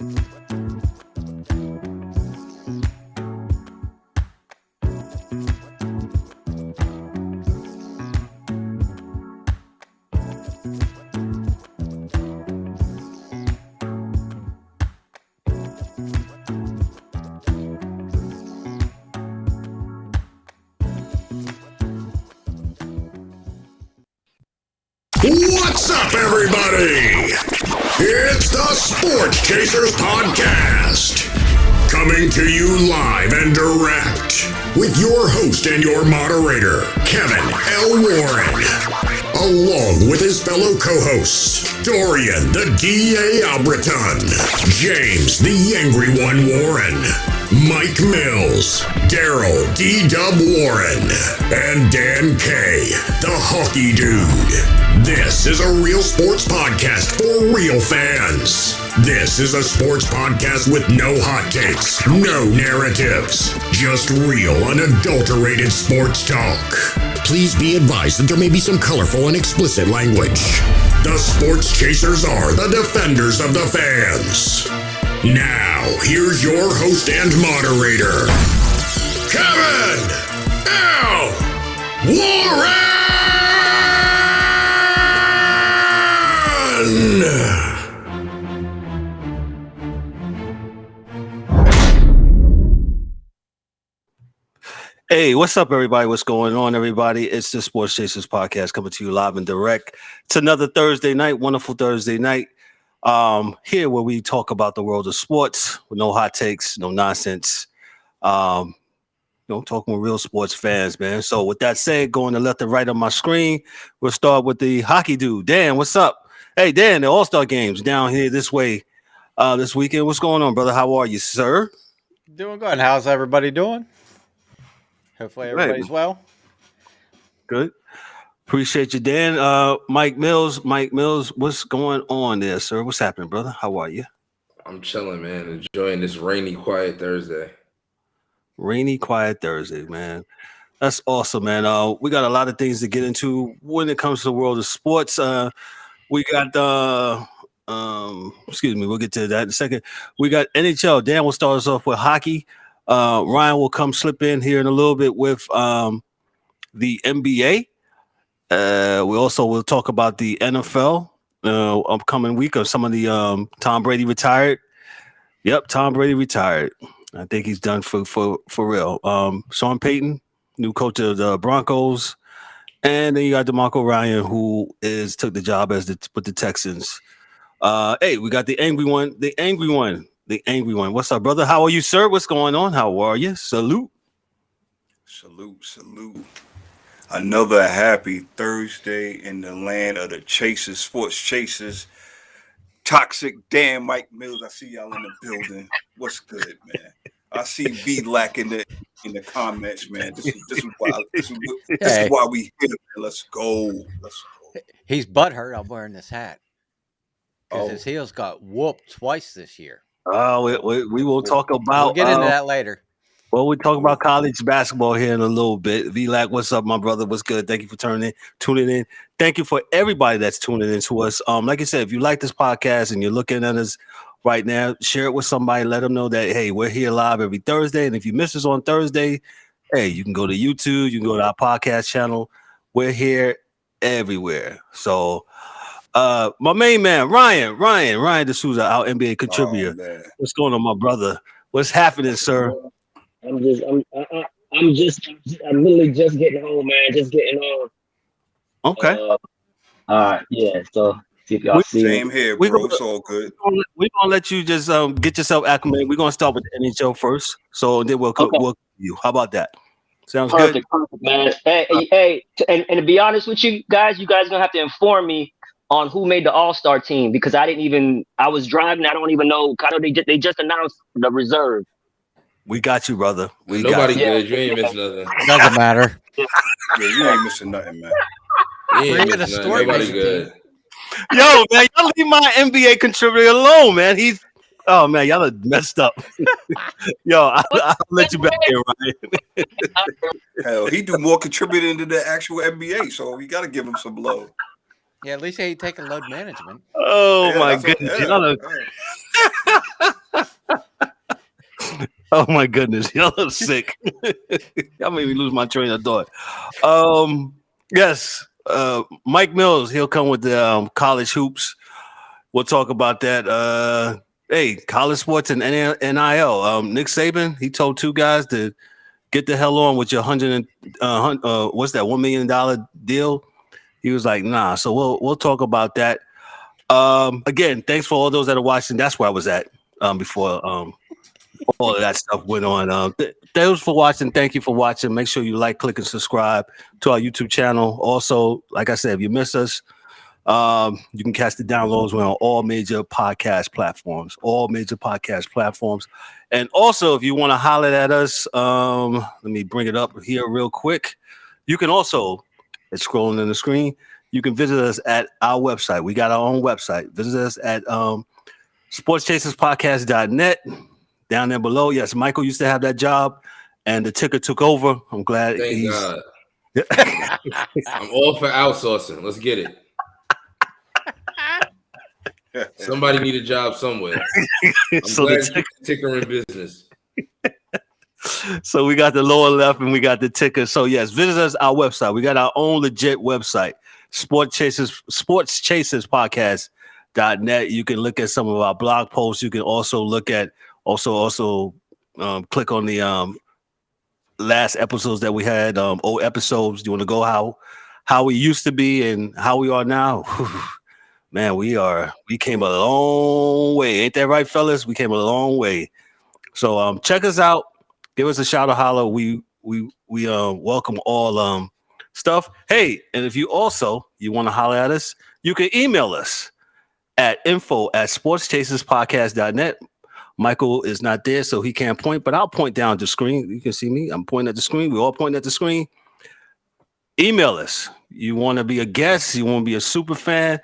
What's up, everybody? It's the Sports Chasers Podcast, coming to you live and direct with your host and your moderator, Kevin L. Warren, along with his fellow co-hosts, Dorian the D.A. Albritton, James the Angry One Warren, Mike Mills, Daryl D-Dub Warren, and Dan K, the Hokey Dude. This is a real sports podcast for real fans. This is a sports podcast with no hot takes, no narratives, just real, unadulterated sports talk. Please be advised that there may be some colorful and explicit language. The Sports Chasers are the defenders of the fans. Now, here's your host and moderator, Kevin L. Warren! Hey, what's up, everybody? What's going on, everybody? It's the Sports Chasers Podcast coming to you live and direct. It's another Thursday night, wonderful Thursday night. Here where we talk about the world of sports with no hot takes, no nonsense. Talking with real sports fans, man. So with that said, going to left and right on my screen, we'll start with the Hokey Dude. Dan, what's up? Hey, Dan, the All-Star games down here this way this weekend. What's going on, brother? How are you, sir? Doing good. How's everybody doing? Hopefully everybody's well. Good. Appreciate you, Dan. Mike Mills, what's going on there, sir? What's happening, brother? How are you? I'm chilling, man. Enjoying this rainy, quiet Thursday. Rainy, quiet Thursday, man. That's awesome, man. We got a lot of things to get into when it comes to the world of sports. We got we'll get to that in a second. We got NHL. Dan will start us off with hockey. Ryan will come slip in here in a little bit with the N.B.A. We also will talk about the N.F.L. Upcoming week of some of the Tom Brady retired. Yep, Tom Brady retired. I think he's done for real. Sean Peyton, new coach of the Broncos. And then you got Demeco Ryan, who took the job with the Texans. Hey, we got the angry one. What's up, brother? How are you, sir? What's going on? How are you? Salute. Another happy Thursday in the land of the Chasers, Sports Chasers. Toxic Dan, Mike Mills. I see y'all in the building. What's good, man? I see V-Lack in the comments, man. This is why we here. Let's go. He's butthurt. I'm wearing this hat because his heels got whooped twice this year. We will talk about. We'll get into that later. Well, we'll talk about college basketball here in a little bit. V-Lack, what's up, my brother? What's good? Thank you for tuning in. Thank you for everybody that's tuning in to us. Like I said, if you like this podcast and you're looking at us right now, share it with somebody. Let them know that, hey, we're here live every Thursday. And if you miss us on Thursday, hey, you can go to YouTube. You can go to our podcast channel. We're here everywhere. So my main man, Ryan DeSouza, our NBA contributor. What's going on, my brother? What's happening, sir? I'm literally just getting home, man. Just getting home. Okay. All right. Yeah. So see if y'all see. Same here, bro. It's all good. We're gonna let you just get yourself acclimated. We're gonna start with the NHL first, so then we'll you. How about that? Sounds perfect, good. Perfect, man. Hey, and to be honest with you guys gonna have to inform me on who made the All-Star team because I was driving. I don't even know. They just announced the reserve. We got you, brother. Nobody good. You ain't missing nothing. Doesn't matter. Yeah, you ain't missing nothing, man. Nobody good. Yo, man, y'all leave my NBA contributor alone, man. Y'all are messed up. Yo, I'll let you back here, Ryan. Hell, he do more contributing to the actual NBA, so we got to give him some love. Yeah, at least he taking load management. Oh, yeah, my goodness. Oh my goodness, y'all are sick. Y'all made me lose my train of thought. Yes, Mike Mills, he'll come with the college hoops. We'll talk about that. Hey, college sports and NIL. Nick Saban, he told two guys to get the hell on with your what's that $1 million deal? He was like, nah. So we'll talk about that. Again, thanks for all those that are watching. That's where I was at before all of that stuff went on. Thanks for watching. Thank you for watching. Make sure you like, click, and subscribe to our YouTube channel. Also, like I said, if you miss us, you can catch the downloads. We're on all major podcast platforms. And also, if you want to holler at us, let me bring it up here real quick. You can also, it's scrolling on the screen. You can visit us at our website. We got our own website. Visit us at sportschaserspodcast.net. Down there below. Yes, Michael used to have that job, and the ticker took over. I'm glad. Thank God. I'm all for outsourcing. Let's get it. Somebody need a job somewhere. I'm So glad the ticker in business. So we got the lower left and we got the ticker. So yes, visit us our website. We got our own legit website, sportschaserspodcast.net. You can look at some of our blog posts. You can also look at click on the last episodes that we had, old episodes. You want to go how we used to be and how we are now? Man, we came a long way. Ain't that right, fellas? We came a long way. So check us out. Give us a shout or holler. We welcome all stuff. Hey, and if you want to holler at us, you can email us at info@sportschaserspodcast.net. Michael is not there, so he can't point, but I'll point down the screen. You can see me. I'm pointing at the screen. We all point at the screen. Email us. You want to be a guest? You want to be a super fan?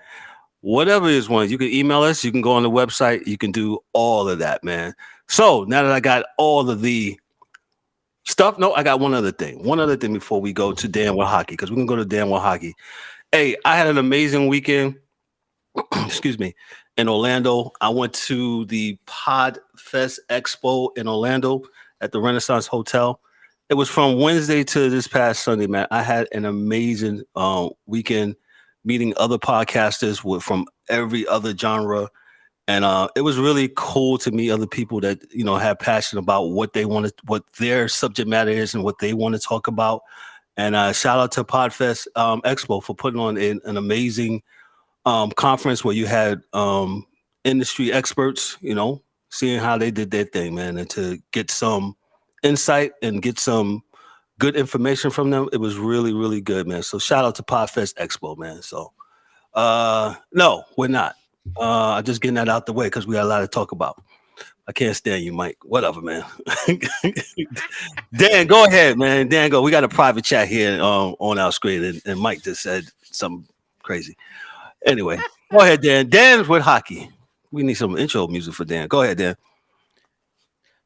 Whatever it is, you can email us. You can go on the website. You can do all of that, man. So now that I got all of the stuff, no, I got one other thing. One other thing before we go to Dan with Hockey, because we can go to Dan with Hockey. Hey, I had an amazing weekend. Excuse me. In Orlando, I went to the Podfest Expo in Orlando at the Renaissance Hotel. It was from Wednesday to this past Sunday, man. I had an amazing weekend meeting other podcasters from every other genre. And it was really cool to meet other people that, have passion about what their subject matter is and what they want to talk about. And shout out to Podfest Expo for putting on an amazing conference where you had industry experts, seeing how they did their thing, man, and to get some insight and get some good information from them. It was really, really good, man. So shout out to Podfest Expo, man. So no, we're not. I'm just getting that out the way because we got a lot to talk about. I can't stand you, Mike. Whatever, man. Dan, go ahead, man. Dan, go. We got a private chat here on our screen, and Mike just said something crazy. Anyway, go ahead, Dan. Dan's with hockey. We need some intro music for Dan. Go ahead, Dan.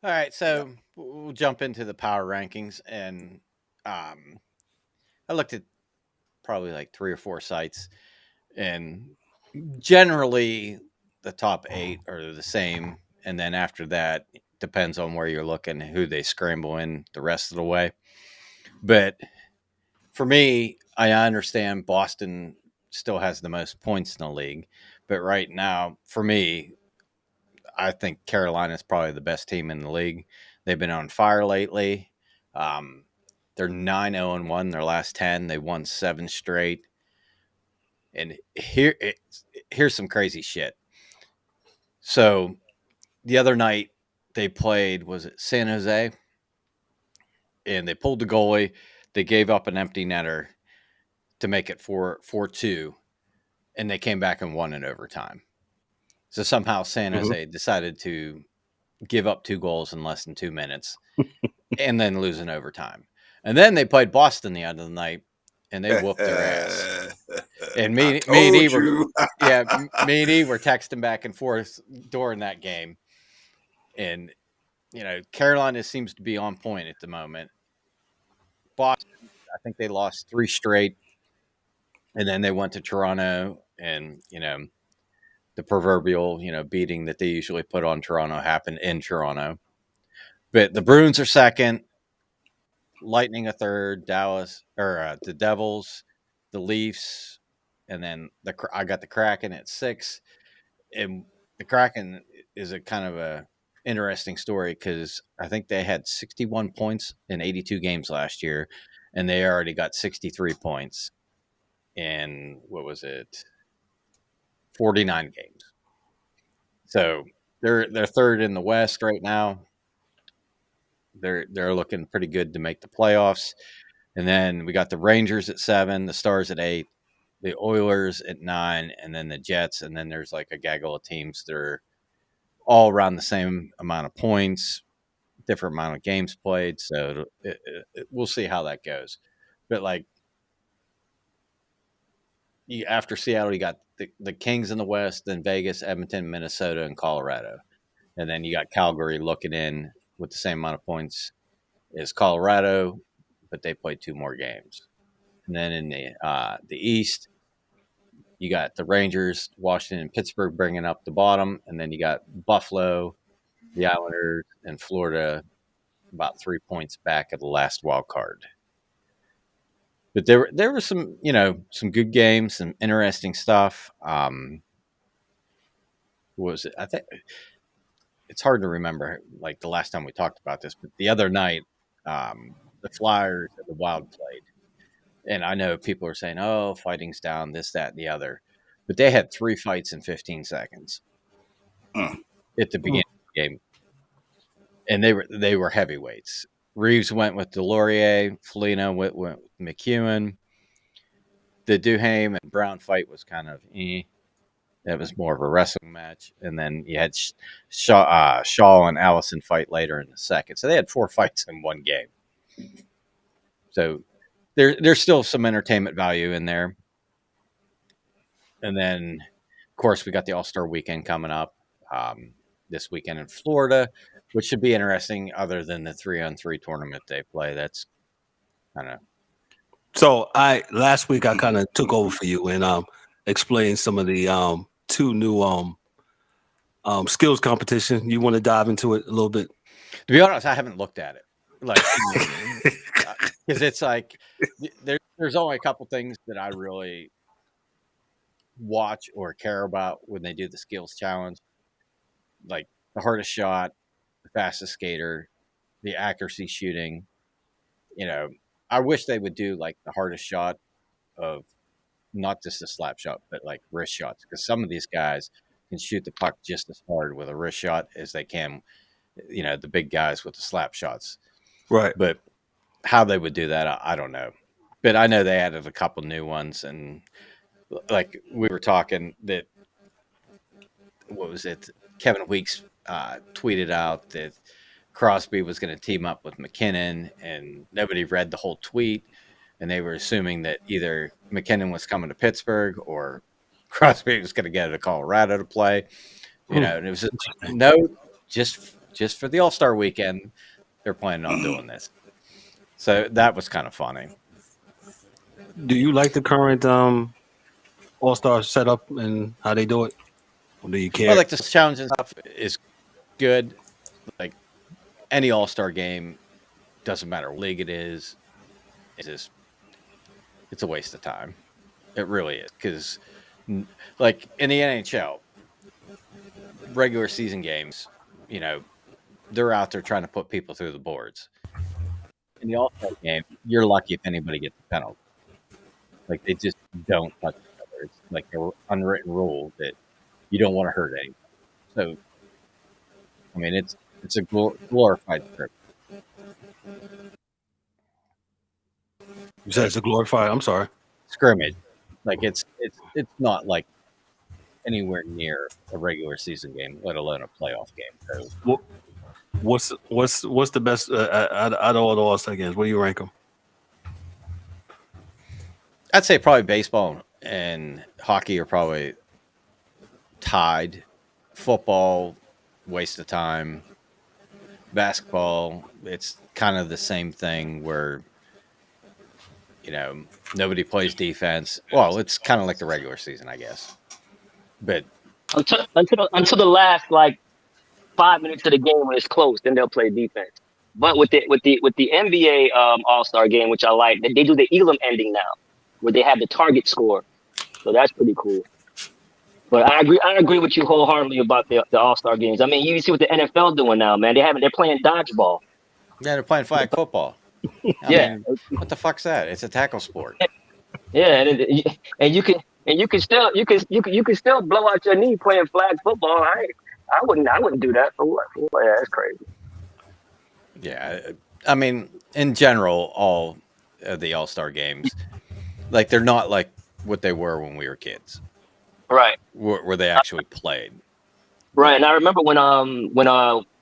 All right, so we'll jump into the power rankings, and I looked at probably like 3 or 4 sites, and generally the top 8 are the same, and then after that, depends on where you're looking, who they scramble in the rest of the way. But for me, I understand Boston still has the most points in the league, but right now, for me, I think Carolina is probably the best team in the league. They've been on fire lately. They're 9-0-1 their last 10. They won 7 straight. And here's some crazy shit. So the other night they played, was it San Jose? And they pulled the goalie. They gave up an empty netter to make it 4-2. And they came back and won in overtime. So somehow San Jose decided to give up 2 goals in less than 2 minutes and then lose in overtime. And then they played Boston the other night and they whooped their ass. And me and E were texting back and forth during that game. And, Carolina seems to be on point at the moment. Boston, I think they lost 3 straight. And then they went to Toronto and, the proverbial, beating that they usually put on Toronto happened in Toronto. But the Bruins are second, Lightning a third, Dallas or the Devils, the Leafs, and then I got the Kraken at 6. And the Kraken is a kind of a interesting story because I think they had 61 points in 82 games last year, and they already got 63 points in 49 games. So they're third in the West right now. They're looking pretty good to make the playoffs. And then we got the Rangers at 7, the Stars at 8, the Oilers at 9, and then the Jets. And then there's like a gaggle of teams that are all around the same amount of points, different amount of games played. So we'll see how that goes. But like after Seattle, you got the Kings in the West, then Vegas, Edmonton, Minnesota, and Colorado. And then you got Calgary looking in with the same amount of points as Colorado, but they played 2 more games. And then in the East, you got the Rangers, Washington, and Pittsburgh bringing up the bottom, and then you got Buffalo, the Islanders, and Florida about 3 points back at the last wild card. But there were some good games, some interesting stuff. What was it? I think it's hard to remember like the last time we talked about this, but the other night, the Flyers and the Wild played. And I know people are saying, "Oh, fighting's down, this, that, and the other," but they had 3 fights in 15 seconds at the beginning of the game, and they were heavyweights. Reeves went with Delorier, Foligno went with McEwen. The Duhaime and Brown fight was kind of that was more of a wrestling match, and then you had Shaw and Allison fight later in the second. So they had 4 fights in one game. So there's still some entertainment value in there. And then, of course, we got the All-Star weekend coming up this weekend in Florida, which should be interesting other than the 3-on-3 tournament they play. That's kind of. So last week I kind of took over for you and explained some of the 2 new skills competition. You want to dive into it a little bit? To be honest, I haven't looked at it. Like, because it's like there's only a couple things that I really watch or care about when they do the skills challenge, like the hardest shot, the fastest skater, the accuracy shooting. I wish they would do like the hardest shot of not just a slap shot, but like wrist shots, because some of these guys can shoot the puck just as hard with a wrist shot as they can, the big guys with the slap shots. Right. But how they would do that, I don't know. But I know they added a couple new ones, and like we were talking that, what was it? Kevin Weeks tweeted out that Crosby was going to team up with McKinnon, and nobody read the whole tweet, and they were assuming that either McKinnon was coming to Pittsburgh or Crosby was going to get to Colorado to play. And it was just for the All-Star weekend, they're planning on doing this. So that was kind of funny. Do you like the current All-Star setup and how they do it? Or do you care? Well, like the challenge and stuff is good. Like any All-Star game, doesn't matter what league it is, it's a waste of time. It really is, because like in the NHL, regular season games, they're out there trying to put people through the boards. In the All-Star game, you're lucky if anybody gets a penalty. Like, they just don't touch each other. It's like an unwritten rule that you don't want to hurt anyone. So, I mean, it's a glorified script. You said it's a glorified. I'm sorry. Scrimmage. Like it's not like anywhere near a regular season game, let alone a playoff game. So, what's the best out of all the All-Star games? What do you rank them? I'd say probably baseball and hockey are probably tied. Football, waste of time. Basketball, it's kind of the same thing where, nobody plays defense. Well, it's kind of like the regular season, I guess. But until the last like 5 minutes of the game when it's close, then they'll play defense. But with the NBA All-Star game, which I like, they do the Elam ending now, where they have the target score. So that's pretty cool. But I agree with you wholeheartedly about the All-Star games. I mean, you see what the NFL doing now, man. They're playing dodgeball. Yeah, they're playing flag football. I Yeah. mean, what the fuck's that? It's a tackle sport. Yeah, and you can still blow out your knee playing flag football. I wouldn't do that for what? Yeah, that's crazy. Yeah, I mean, in general, all of the All-Star games, like they're not like what they were when we were kids, Right. where they actually played. Right, and I remember when I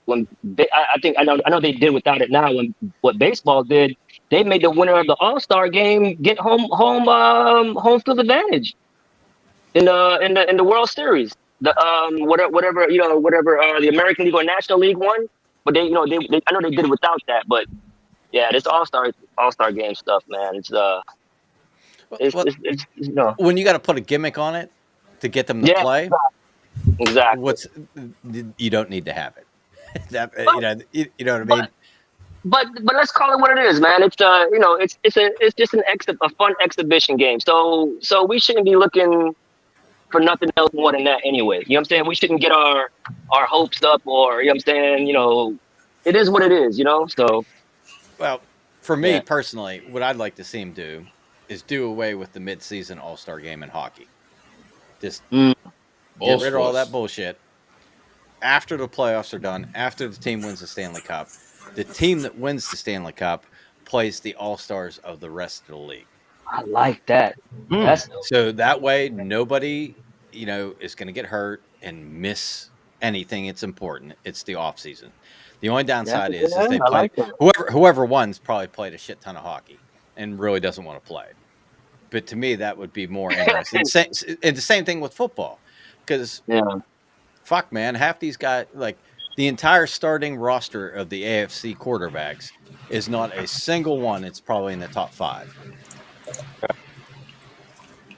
know they did without it now. When what baseball did, they made the winner of the All-Star game get home field advantage in the World Series. The whatever the American League or National League won, but they I know they did it without that, but yeah, this All-Star game stuff, man. It's when you got to put a gimmick on it to get them to play. Exactly. You don't need to have it. You know what I mean. But let's call it what it is, man. It's it's just a fun exhibition game. So we shouldn't be looking for nothing else more than that anyway. You know what I'm saying? We shouldn't get our hopes up, or you know what I'm saying. It is what it is. So. Well, for me personally, what I'd like to see him do is do away with the mid-season All-Star game in hockey. Just get rid of all that bullshit. After the playoffs are done, after the team wins the Stanley Cup, the team that wins the Stanley Cup plays the All-Stars of the rest of the league. I like that. So that way, nobody, is going to get hurt and miss anything. It's important. It's the off season. The only downside is they play. Whoever won's probably played a shit ton of hockey and really doesn't want to play. But to me, that would be more interesting. And the same thing with football, because fuck, man, half these guys, like the entire starting roster of the AFC quarterbacks, is not a single one. It's probably in the top 5.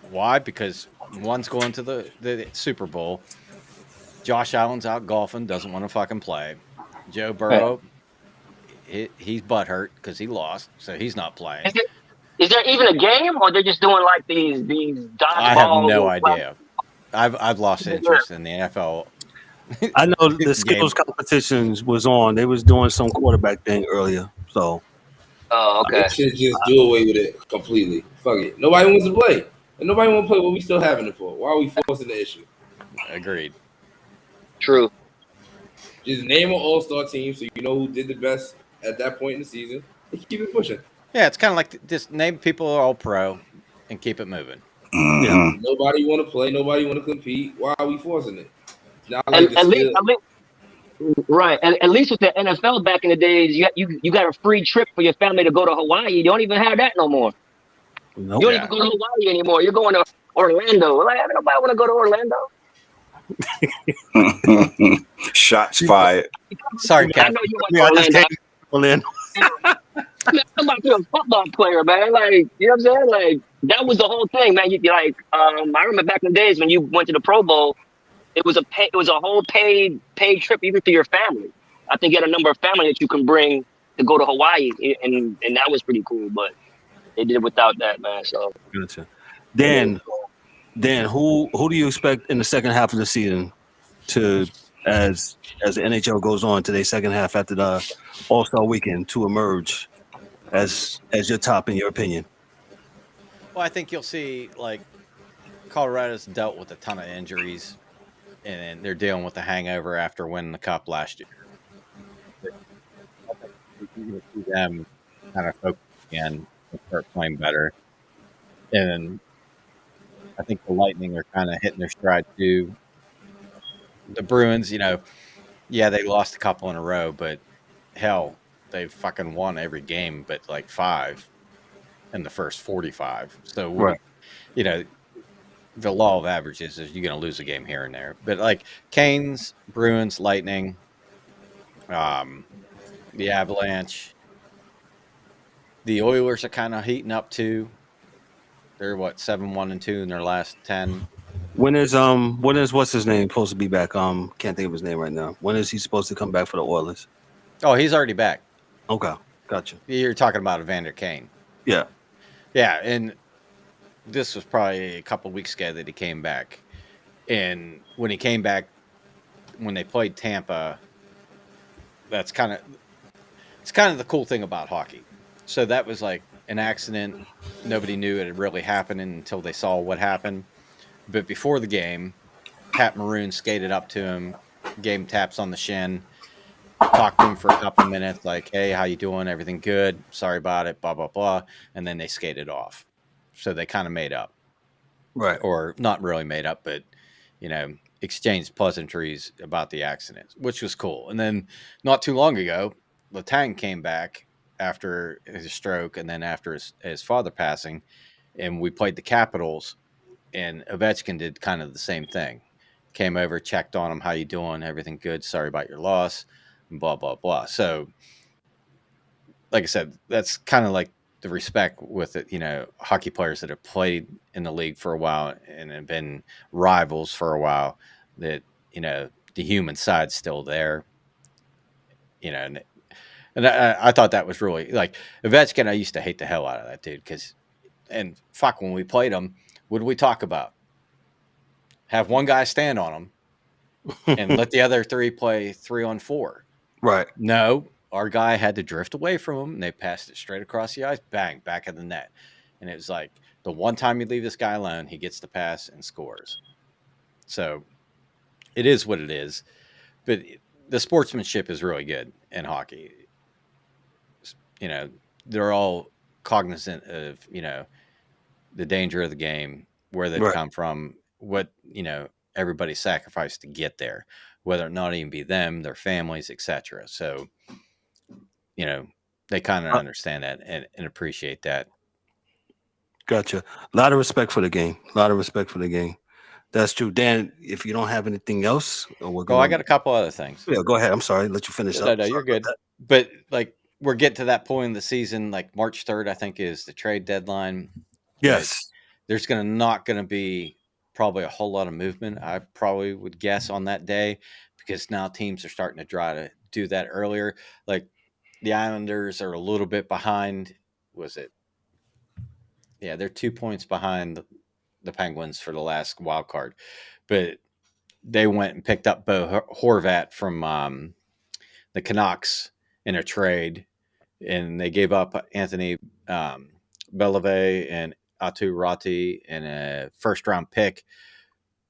Why? Because one's going to the Super Bowl. Josh Allen's out golfing, doesn't want to fucking play. Joe Burrow, he's butthurt because he lost, so he's not playing. Is there even a game, or they're just doing like these dodgeball? I have no idea. I've lost interest in the NFL. I know the skills competitions was on. They was doing some quarterback thing earlier. So. Oh, okay. They should just do away with it completely. Fuck it. Nobody wants to play, and nobody want to play. What we still having it for? Why are we forcing the issue? Agreed. True. Just name an all-star team so you know who did the best at that point in the season and keep it pushing. Yeah, it's kind of like just name people all pro and keep it moving. Mm-hmm. Yeah. Nobody want to play. Nobody want to compete. Why are we forcing it? It's not like at least, right. And at least with the NFL back in the days, you got a free trip for your family to go to Hawaii. You don't even have that no more. Nope. You don't even go to Hawaii anymore. You're going to Orlando. Like, nobody want to go to Orlando. Shots fired. Sorry, Cap. I know you want to Orlando. I'm about to be a football player, man. Like, you know what I'm saying? Like, that was the whole thing, man. I remember back in the days when you went to the Pro Bowl, it was a whole paid trip even to your family. I think you had a number of family that you can bring to go to Hawaii, and that was pretty cool. But they did it without that, man. So, gotcha. Dan, who do you expect in the second half of the season to as the NHL goes on to their second half after the All-Star weekend to emerge as your top in your opinion? Well, I think you'll see like Colorado's dealt with a ton of injuries, and they're dealing with the hangover after winning the Cup last year. You see them kind of focus again and start playing better. And I think the Lightning are kind of hitting their stride too. The Bruins, they lost a couple in a row, but hell, they fucking won every game but like 5 in the first 45. So, right. The law of averages is you're going to lose a game here and there. But like Canes, Bruins, Lightning, the Avalanche, the Oilers are kind of heating up too. They're 7-1-2 in their last 10. When is what's his name supposed to be back? Can't think of his name right now. When is he supposed to come back for the Oilers? Oh, he's already back. Okay, gotcha. You're talking about Evander Kane. Yeah. Yeah, and this was probably a couple of weeks ago that he came back. And when he came back, when they played Tampa, it's kind of the cool thing about hockey. So that was like an accident. Nobody knew it had really happened until they saw what happened. But before the game, Pat Maroon skated up to him, gave him taps on the shin, talked to him for a couple minutes, like, "Hey, how you doing? Everything good? Sorry about it, blah, blah, blah." And then they skated off. So they kind of made up, Right. or not really made up, but, exchanged pleasantries about the accident, which was cool. And then not too long ago, Letang came back after his stroke and then after his father passing, and we played the Capitals, and Ovechkin did kind of the same thing. Came over, checked on him. How you doing? Everything good? Sorry about your loss. Blah, blah, blah. So, like I said, that's kind of like the respect with it, hockey players that have played in the league for a while and have been rivals for a while, that, the human side's still there, and I thought that was really like Ovechkin. I used to hate the hell out of that dude and fuck, when we played him, what did we talk about? Have one guy stand on him and let the other three play 3-on-4. Right. No, our guy had to drift away from him, and they passed it straight across the ice, bang, back of the net. And it was like, the one time you leave this guy alone, he gets the pass and scores. So it is what it is. But the sportsmanship is really good in hockey. They're all cognizant of, the danger of the game, where they've Right. come from, what, everybody sacrificed to get there, whether it not even be them, their families, etc. So, they kind of understand that and appreciate that. Gotcha. A lot of respect for the game. A lot of respect for the game. That's true. Dan, if you don't have anything else, we're Oh, I gonna. got a couple other things. Yeah, go ahead. I'm sorry. Let you finish No, up. no, Sorry you're about good. that. But like, we're getting to that point in the season, like March 3rd, I think, is the trade deadline. But Yes. there's not gonna be probably a whole lot of movement, I probably would guess, on that day, because now teams are starting to try to do that earlier. Like the Islanders are a little bit behind. Was it? Yeah, they're 2 points behind the Penguins for the last wild card, but they went and picked up Bo Horvat from the Canucks in a trade, and they gave up Anthony Belave and Atu Rati and a first round pick,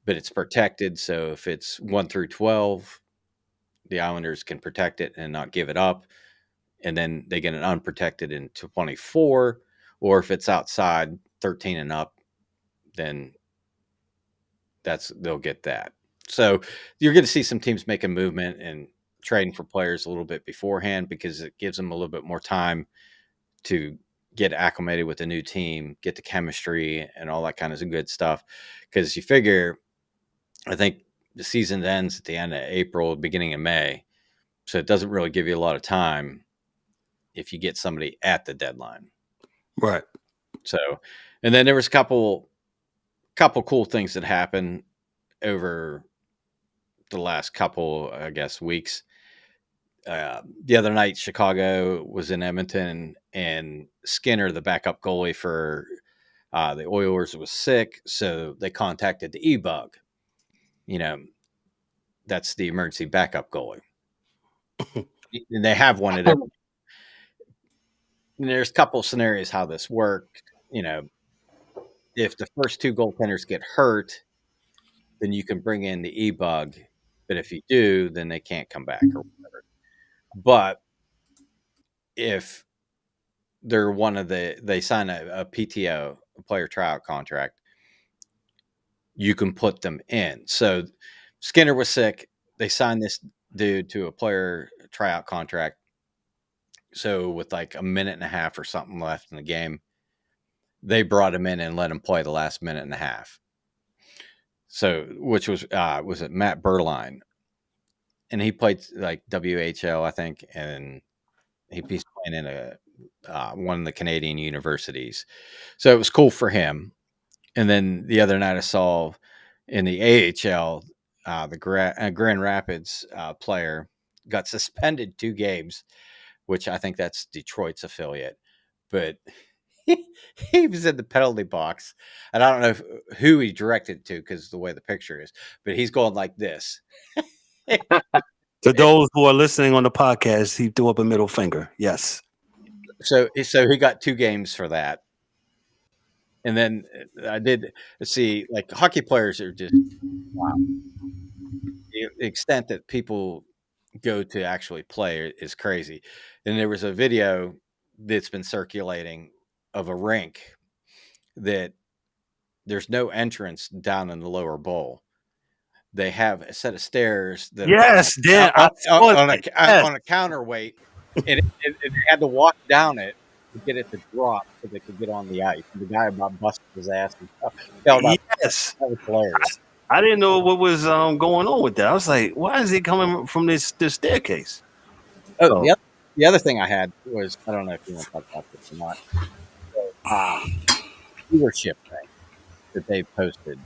but it's protected. So if it's 1 through 12, the Islanders can protect it and not give it up. And then they get an unprotected in 24, or if it's outside 13 and up, then they'll get that. So you're going to see some teams making movement and trading for players a little bit beforehand, because it gives them a little bit more time to get acclimated with the new team, get the chemistry and all that kind of good stuff. Because you figure, I think the season ends at the end of April, beginning of May. So it doesn't really give you a lot of time if you get somebody at the deadline. Right. So, and then there was a couple cool things that happened over the last couple, I guess, weeks. The other night, Chicago was in Edmonton, and Skinner, the backup goalie for the Oilers, was sick, so they contacted the E-Bug. That's the emergency backup goalie, and they have one at every. And there's a couple of scenarios how this worked. If the first two goaltenders get hurt, then you can bring in the E-Bug, but if you do, then they can't come back or whatever. But if they're they sign a PTO, a player tryout contract, you can put them in. So Skinner was sick. They signed this dude to a player tryout contract. So with like a minute and a half or something left in the game, they brought him in and let him play the last minute and a half. So, which was it Matt Berline, and he played like WHL, I think, and he's playing in one of the Canadian universities. So it was cool for him. And then the other night I saw in the AHL, the Grand Rapids player got suspended 2 games which I think that's Detroit's affiliate. But he was in the penalty box, and I don't know who he directed to because the way the picture is, but he's going like this. To those who are listening on the podcast, he threw up a middle finger. Yes. So he got 2 games for that. And then I did see, like, hockey players are just, wow. The extent that people go to actually play is crazy. And there was a video that's been circulating of a rink that there's no entrance down in the lower bowl. They have a set of stairs that Yes, Dan. on a counterweight, and it had to walk down it to get it to drop so they could get on the ice. And the guy about busted his ass and stuff. Yes. That was hilarious. I didn't know what was going on with that. I was like, why is he coming from this staircase? Oh, the other thing I had was, I don't know if you want to talk about this or not, viewership thing that they posted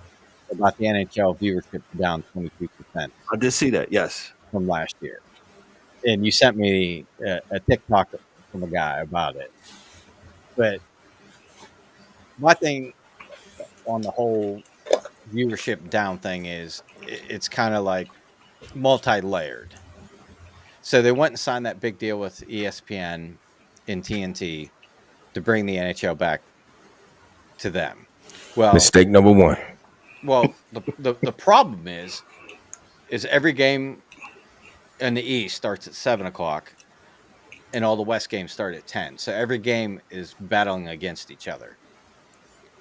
about the NHL viewership down 22%. I did see that, yes. From last year. And you sent me a TikTok from a guy about it. But my thing on the whole viewership down thing is it's kind of like multi-layered. So they went and signed that big deal with ESPN and TNT to bring the NHL back to them. Well, mistake number 1. Well, the problem is every game in the East starts at 7:00, and all the West games start at 10. So every game is battling against each other.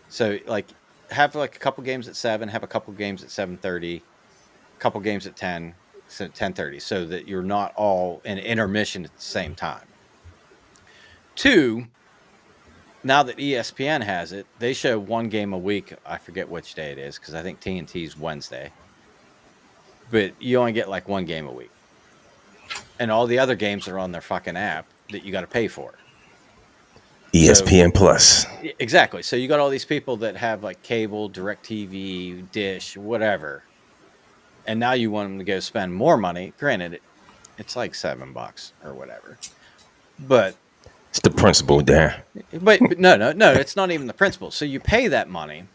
So, like, have like a couple games at 7, have a couple games at 7:30, a couple games at 10, so at 10:30, so that you're not all in intermission at the same time. 2, now that ESPN has it, they show 1 game a week. I forget which day it is because I think TNT's Wednesday. But you only get like 1 game a week. And all the other games are on their fucking app that you got to pay for. ESPN Plus. Exactly. So you got all these people that have like cable, DirecTV, Dish, whatever. And now you want them to go spend more money. Granted, it's like $7 or whatever. But it's the principle, Dan. But no, it's not even the principle. So you pay that money.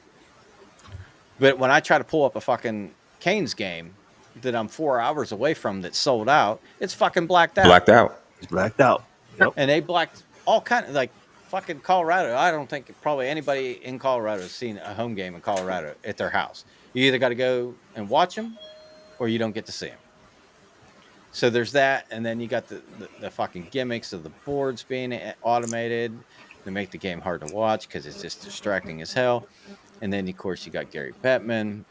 But when I try to pull up a fucking Canes game that I'm 4 hours away from that's sold out, it's fucking blacked out. It's blacked out. Yep. And they blacked all kind of, like, fucking Colorado. I don't think probably anybody in Colorado has seen a home game in Colorado at their house. You either got to go and watch them or you don't get to see them. So there's that, and then you got the fucking gimmicks of the boards being automated to make the game hard to watch because it's just distracting as hell. And then, of course, you got Gary Bettman.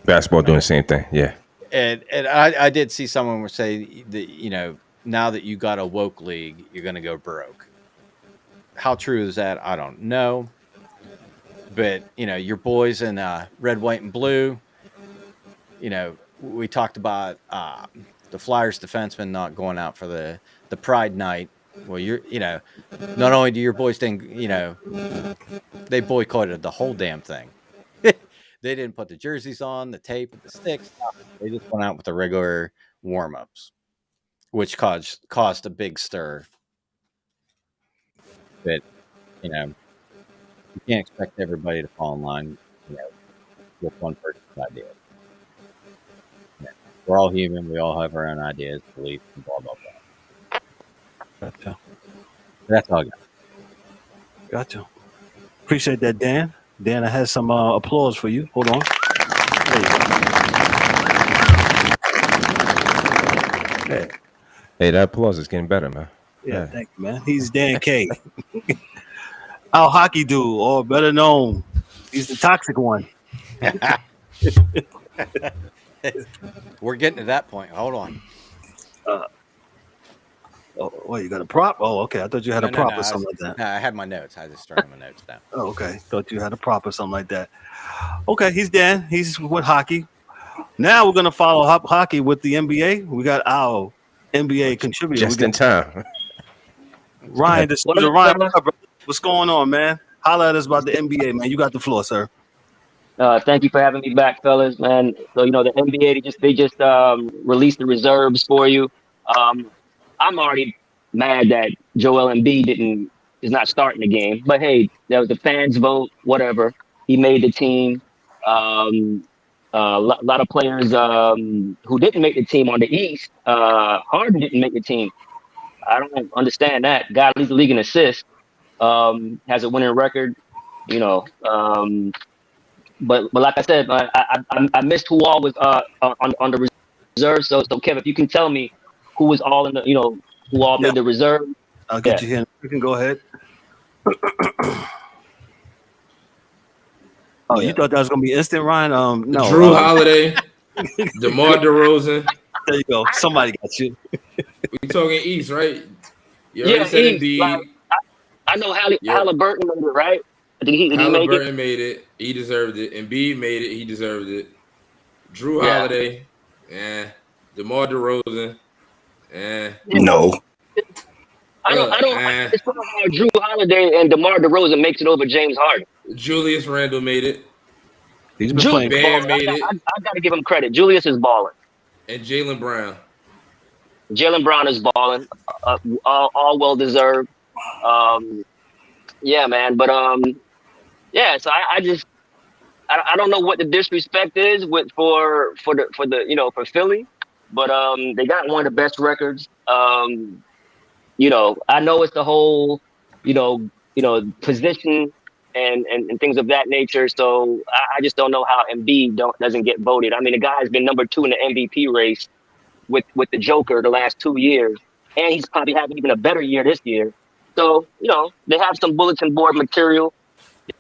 Basketball doing the same thing, yeah. And I did see someone say that, you know, now that you got a woke league, you're going to go broke. How true is that? I don't know. But, you know, your boys in red, white, and blue, you know, we talked about the Flyers defenseman not going out for the Pride night. Well, you know, not only do your boys think, you know, they boycotted the whole damn thing. They didn't put the jerseys on, the tape, the sticks. They just went out with the regular warm-ups, which caused a big stir. But, you know, you can't expect everybody to fall in line, you know, with one person's idea. We're all human. We all have our own ideas, beliefs, and blah, blah, blah. Gotcha. That's all I got. Gotcha. Appreciate that, Dan. Dan, I had some applause for you. Hold on. Hey. Hey, that applause is getting better, man. Yeah, thank you, man. He's Dan K. Our Hokey Dude, or better known, he's the toxic one. We're getting to that point. Hold on. Well, you got a prop? Oh, okay. I thought you had a prop or something like that. No, I had my notes. I just started my notes down. Oh, okay. Thought you had a prop or something like that. Okay, he's Dan. He's with hockey. Now we're gonna follow hockey with the NBA. We got our NBA contributor. Just in time. Ryan, Ryan, what's going on, man? Holla at us about the NBA, man. You got the floor, sir. Thank you for having me back, fellas, man. So, you know, the NBA, they just released the reserves for you. I'm already mad that Joel Embiid is not starting the game. But hey, that was the fans' vote. Whatever. He made the team. A lot of players who didn't make the team on the East. Harden didn't make the team. I don't understand that. Guy leads the league in assists. Has a winning record. You know. But like I said, I missed who all was on the reserve. So Kevin, if you can tell me who was all in the who all Yeah. made the reserve. I'll get you here. You can go ahead. Oh, you thought that was gonna be instant, Ryan? No. Drew Holiday, DeMar DeRozan. There you go. Somebody got you. We talking East, right? You already said East, Embiid. like, I know Halliburton made it, right? Did he make it? Halliburton made it. He deserved it. Embiid made it. He deserved it. Drew Holiday. DeMar DeRozan. No. I don't understand how Drew Holiday and DeMar DeRozan makes it over James Harden. Julius Randle made it. He's been playing. Bam made it. I got to give him credit. Julius is balling. And Jaylen Brown. Jaylen Brown is balling. All well deserved. Yeah, man. But so I just don't know what the disrespect is for Philly, but they got one of the best records. I know it's the whole position and things of that nature. So I just don't know how Embiid doesn't get voted. I mean, the guy's been number 2 in the MVP race with the Joker the last 2 years, and he's probably having even a better year this year. So they have some bulletin board material.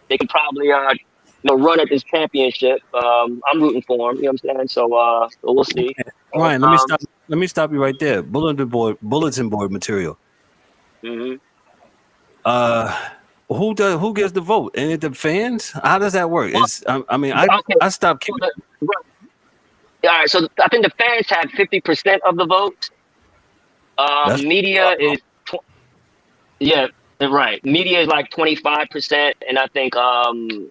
They can probably run at this championship. I'm rooting for him. You know what I'm saying? So we'll see. Ryan, let me stop you right there. Bulletin board material. Mm-hmm. Who gets the vote? And it the fans? How does that work? I stopped keeping. All right, so I think the fans had 50% of the votes. Media is, right. Media is like 25%, and I think and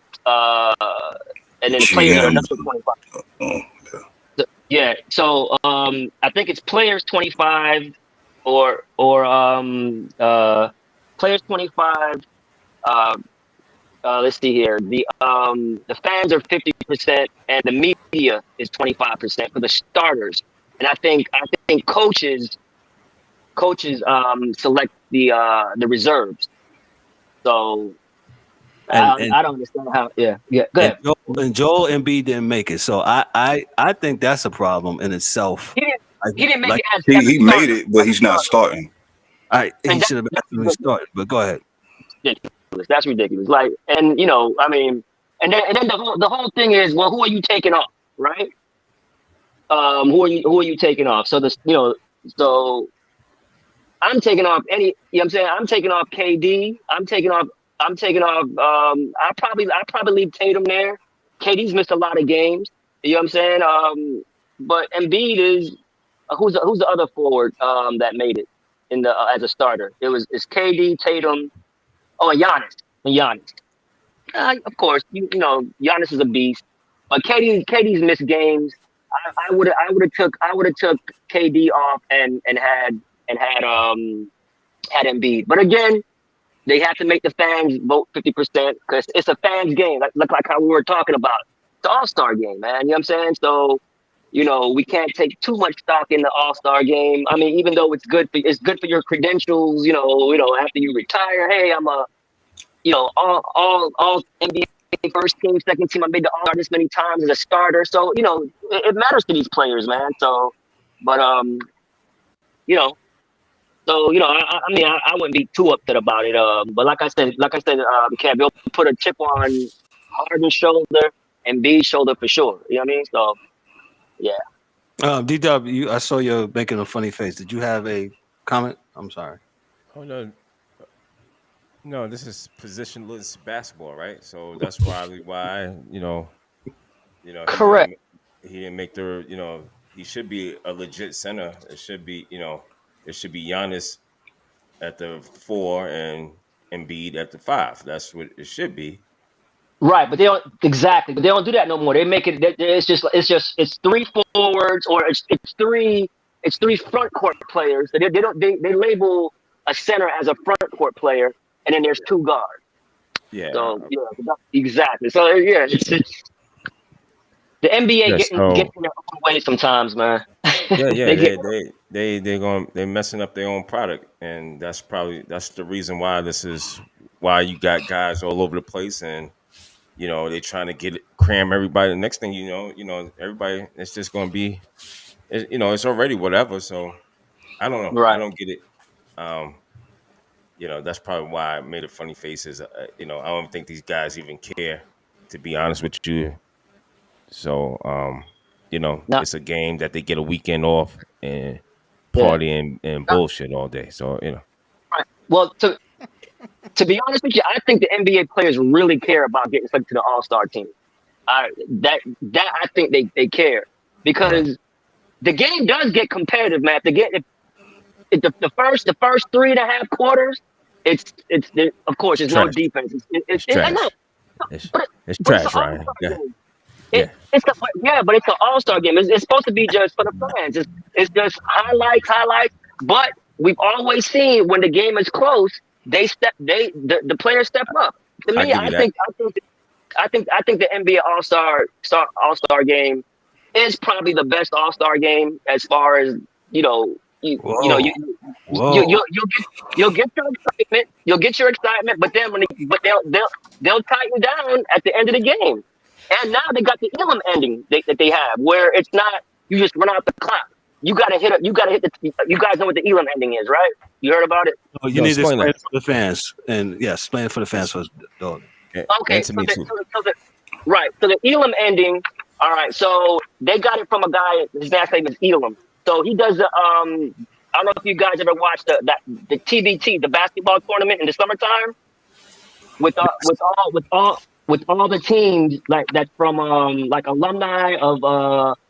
then the players are another 25. So I think it's players 25 or players 25. Let's see here. The fans are 50% and the media is 25% for the starters. And I think coaches select the reserves. So I don't understand how. Yeah. Go ahead. And Joel Embiid didn't make it, so I think that's a problem in itself. He didn't make it. He made it, but he's not starting. All right, he should have actually started. But go ahead. That's ridiculous. Like, and I mean, and then the whole thing is, well, who are you taking off, right? Who are you taking off? So so I'm taking off any. You know what I'm saying? I'm taking off KD. I'm taking off. I probably leave Tatum there. KD's missed a lot of games. You know what I'm saying? But Embiid is who's the other forward that made it in the as a starter? It's KD, Tatum. Oh, and Giannis. Of course, Giannis is a beast. But KD's missed games. I would have took KD off and had Embiid. But again, they have to make the fans vote 50% because it's a fans game. Like how we were talking about. It's the All-Star game, man. You know what I'm saying? So, we can't take too much stock in the All-Star game. I mean, even though it's good for your credentials, after you retire, hey, I'm a all NBA first team, second team. I made the All-Star this many times as a starter. So, it matters to these players, man. So, but I mean, I wouldn't be too upset about it. But like I said, Kev, you'll put a chip on Harden's shoulder and B's shoulder for sure. You know what I mean? So, yeah. D-Dub, I saw you making a funny face. Did you have a comment? I'm sorry. Oh no, this is positionless basketball, right? So that's probably why Correct. He didn't make the he should be a legit center. It should be it should be Giannis at the 4 and Embiid at the 5. That's what it should be. Right, but they don't exactly. But they don't do that no more. They make it. It's 3 forwards or it's 3 front court players. They label a center as a front court player, and then there's 2 guards. Yeah. So exactly. So yeah, it's the NBA getting in their own way sometimes, man. They're messing up their own product, and that's the reason why you got guys all over the place, and they're trying to cram everybody. The next thing you know, everybody, it's just going to be, it's already whatever. So I don't know. Right. I don't get it. That's probably why I made a funny faces. I don't think these guys even care, to be honest with you. So, it's a game that they get a weekend off and party and bullshit all day. So, Right. Well, to be honest with you, I think the NBA players really care about getting selected to the All-Star team. That I think they care because the game does get competitive, man. If the first 3.5 quarters, it's of course there's no defense. It's trash. It's trash, Ryan. But it's an All-Star game. It's supposed to be just for the fans. It's just highlights. But we've always seen when the game is close, the players step up. To me, I think the NBA All-Star game is probably the best All-Star game as far as you'll get your excitement, but then they'll tighten down at the end of the game. And now they got the Elam ending that they have, where it's not you just run out the clock. You gotta hit you guys know what the Elam ending is, right? You heard about it? Oh, you need to explain it for the fans, and explain it for the fans first, dog. Okay, so the Elam ending. All right, so they got it from a guy. His last name is Elam. So he does the I don't know if you guys ever watched the TBT, the basketball tournament in the summertime, with all the teams like that from like alumni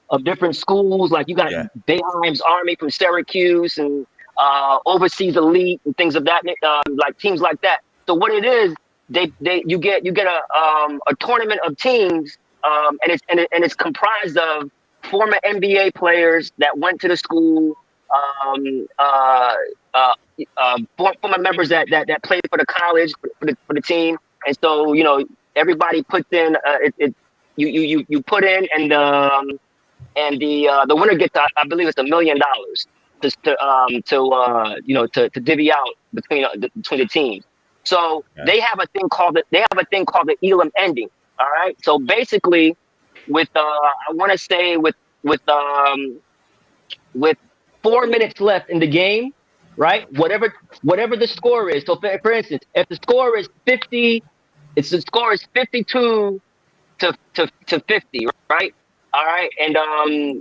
of different schools. Like you got Bayheim's Army from Syracuse and Overseas Elite and things of that, like teams like that. So what it is, you get a tournament of teams, and it's comprised of former NBA players that went to the school, former members that played for the college for the team, and so everybody puts in you put in, and the winner gets I believe it's $1 million to divvy out between the teams. So they have a thing called the Elam ending. All right. So basically, with I want to say with 4 minutes left in the game, right? Whatever the score is. So for instance, if the score is 50, the score is 52 to 50, right? All right, and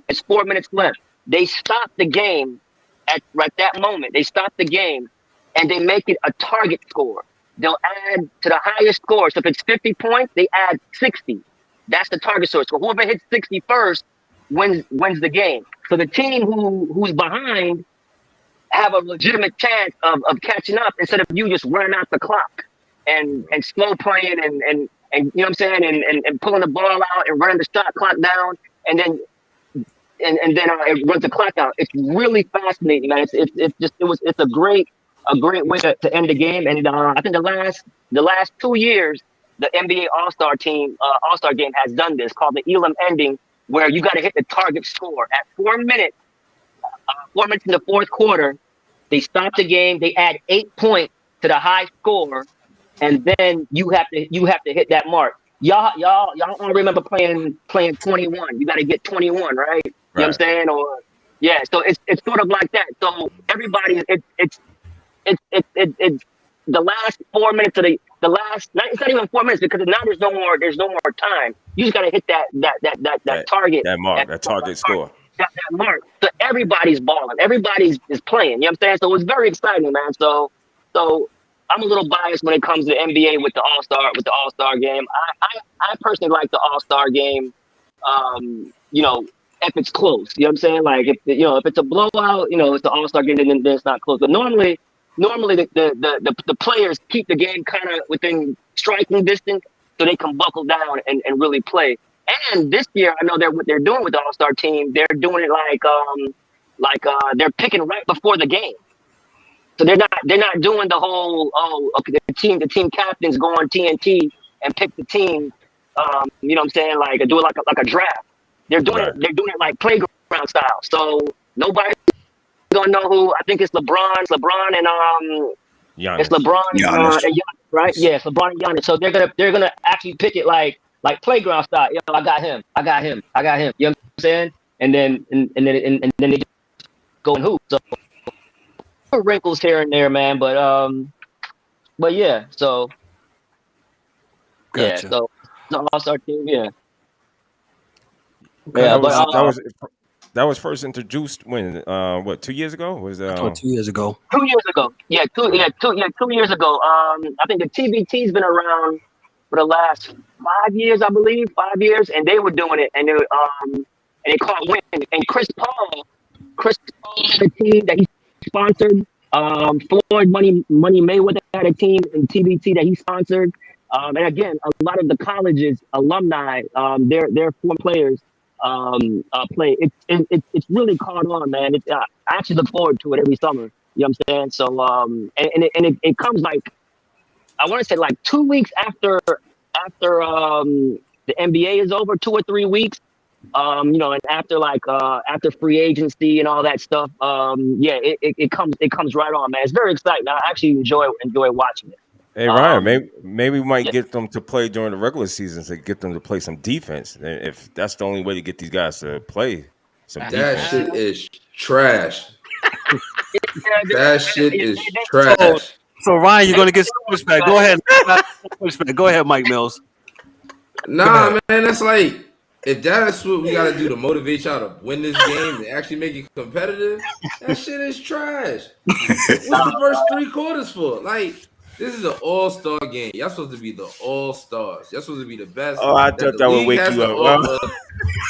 it's 4 minutes left. They stop the game at that moment. They stop the game, and they make it a target score. They'll add to the highest score. So if it's 50 points, they add 60. That's the target score. So whoever hits 60 first wins the game. So the team who's behind have a legitimate chance of catching up instead of you just running out the clock and slow playing and you know what I'm saying, and pulling the ball out and running the shot clock down, and then it runs the clock out. It's really fascinating, man. It's a great way to end the game. And I think the last 2 years, the NBA All-Star game has done this, called the Elam ending, where you got to hit the target score at 4 minutes. 4 minutes in the fourth quarter, they stop the game. They add 8 points to the high score, and then you have to hit that mark. Y'all don't remember playing 21. You got to get 21, right? You know what I'm saying? Or so it's sort of like that. So everybody, it's the last 4 minutes of the last. It's not even 4 minutes because now there's no more time. You just got to hit that target, that target score. That mark. So everybody's balling. Everybody's is playing. You know what I'm saying? So it's very exciting, man. So I'm a little biased when it comes to the NBA with the All-Star game. I personally like the All-Star game. If it's close, you know what I'm saying? Like if it's a blowout, it's the All-Star game, then it's not close. But normally the players keep the game kind of within striking distance so they can buckle down and really play. And this year, I know what they're doing with the All-Star team. They're doing it like they're picking right before the game. So they're not not doing the whole okay, the team captains go on TNT and pick the team. You know what I'm saying? Like do it like a draft. They're doing it like playground style. So nobody's gonna know who. I think it's LeBron and Giannis. it's LeBron Giannis. and Giannis, right? Yeah, it's LeBron and Giannis. So they're gonna actually pick it like playground style. Yo, I got him. You know what I'm saying? And then they just go and hoop. So wrinkles here and there, man. But yeah. So Gotcha. yeah. So the All-Star team, yeah. Okay. Yeah, that was first introduced when 2 years ago? Was 2 years ago. 2 years ago. Yeah, 2 years ago. I think the TBT's been around for the last 5 years, I believe, 5 years, and they were doing it, and they called Win. And Chris Paul had a team that he sponsored. Floyd Money Mayweather had a team in TBT that he sponsored. And again, a lot of the colleges alumni, their former players play. It's really caught on, man. I actually look forward to it every summer. You know what I'm saying? So it comes like, I want to say like 2 weeks after the NBA is over, 2 or 3 weeks. And after free agency and all that stuff. It comes right on, man. It's very exciting. I actually enjoy watching it. Hey Ryan, maybe we might get them to play during the regular season to get them to play some defense. If that's the only way to get these guys to play some defense. That shit is trash. That shit is trash. So Ryan, you're gonna get some pushback. Go ahead. Go ahead, Mike Mills. Nah, man, that's like, if that's what we gotta do to motivate y'all to win this game and actually make it competitive, that shit is trash. What's the first 3 quarters for? Like, this is an all-star game. Y'all supposed to be the all-stars. Y'all supposed to be the best. Oh, I thought that would wake you up.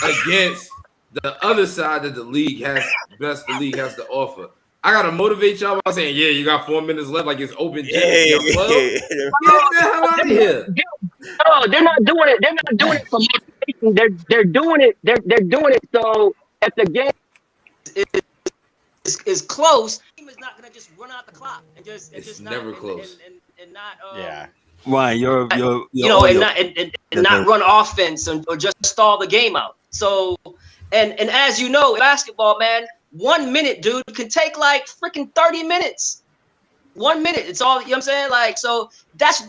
Against the other side that the league has to offer. I gotta motivate y'all by saying, yeah, you got 4 minutes left, like it's open gym. Get the hell out of here. No, they're not doing it. They're not doing it for motivation. They're doing it. They're doing it so if the game is close, the team is not gonna just run out the clock and just never close. And not yeah. Ryan, you're and not run offense or just stall the game out. So and as you know, in basketball, man, 1 minute, dude, can take like freaking 30 minutes. 1 minute. It's all, you know what I'm saying? Like, so that's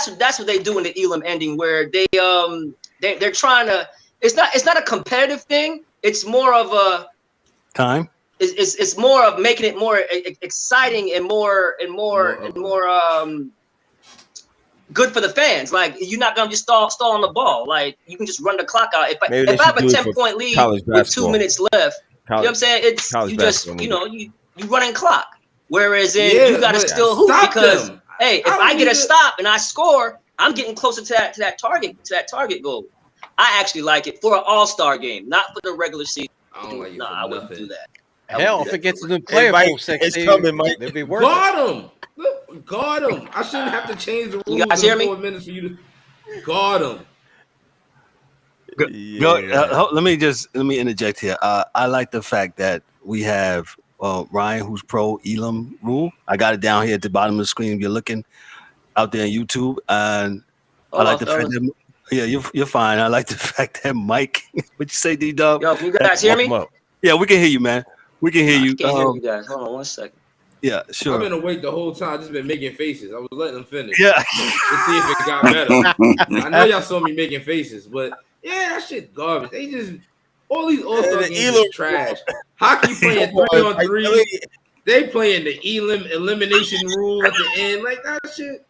what they do in the Elam Ending, where they're trying to, it's not a competitive thing. It's more of a time. It's more of making it more exciting and more good for the fans. Like, you're not gonna just stall on the ball. Like, you can just run the clock out. If I have a 10-point lead with 2 minutes left, you know what I'm saying? It's you just you running clock. Whereas you got to still hoop because hey, if I get a stop and I score, I'm getting closer to that target goal. I actually like it for an all-star game, not for the regular season. I don't like it. I wouldn't do that. Hell, if it gets a new player pool 16, it'd be worth it. Guard him. I shouldn't have to change the rules. You guys hear me? 4 minutes for you to guard him. Let me interject here. I like the fact that we have Ryan, who's pro Elam Rule. I got it down here at the bottom of the screen. If you're looking out there on YouTube, and I like the fact that you're fine. I like the fact that Mike. What you say, D-Dub? Yo, you guys hear me? Yeah, we can hear you, man. We can hear you. I can't hear you guys. Hold on 1 second. Yeah, sure. I've been awake the whole time. Just been making faces. I was letting them finish. Yeah. To see if it got better. I know y'all saw me making faces, but yeah, that shit garbage. They just all these all-star games is trash. Hockey playing 3-on-3. They playing the Elam elimination rule at the end. Like, that shit.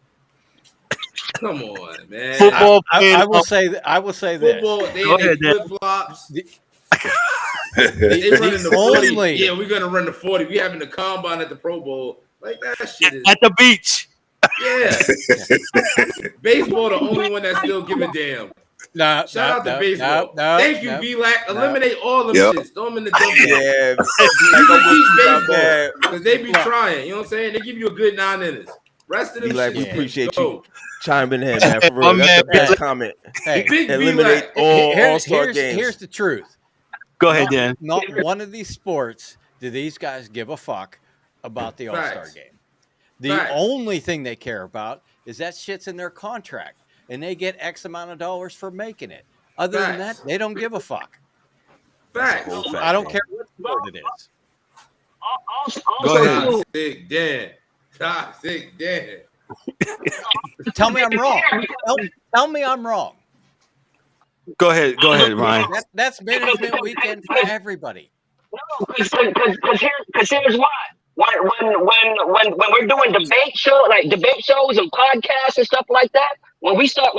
Come on, man. Football. I will say Football, this. they in flip-flops. They running the 40. Yeah, we're gonna run the 40. We having the combine at the Pro Bowl. Like, that shit is at the beach. Yeah. Baseball, the only one that still give a damm. Shout out to baseball. Thank you, V-Lac. Eliminate all them shits. Throw them in the dump. Yeah. Baseball because they be trying. You know what I'm saying? They give you a good 9 innings. Rest of them V-Lac, we shit. appreciate you chiming in, man. For real, that's the best comment. Hey, eliminate all all-star games. Here's the truth. Go ahead, Dan. Not one of these sports do these guys give a fuck about the All-Star game. The only thing they care about is that shit's in their contract, and they get X amount of dollars for making it. Other than that, they don't give a fuck. Facts. I don't care what sport it is. Go ahead. Toxic Dan. Tell me I'm wrong. Tell me I'm wrong. Go ahead, Ryan. That's management weekend for everybody. No, because here's why. When we're doing debate shows and podcasts and stuff like that, when we start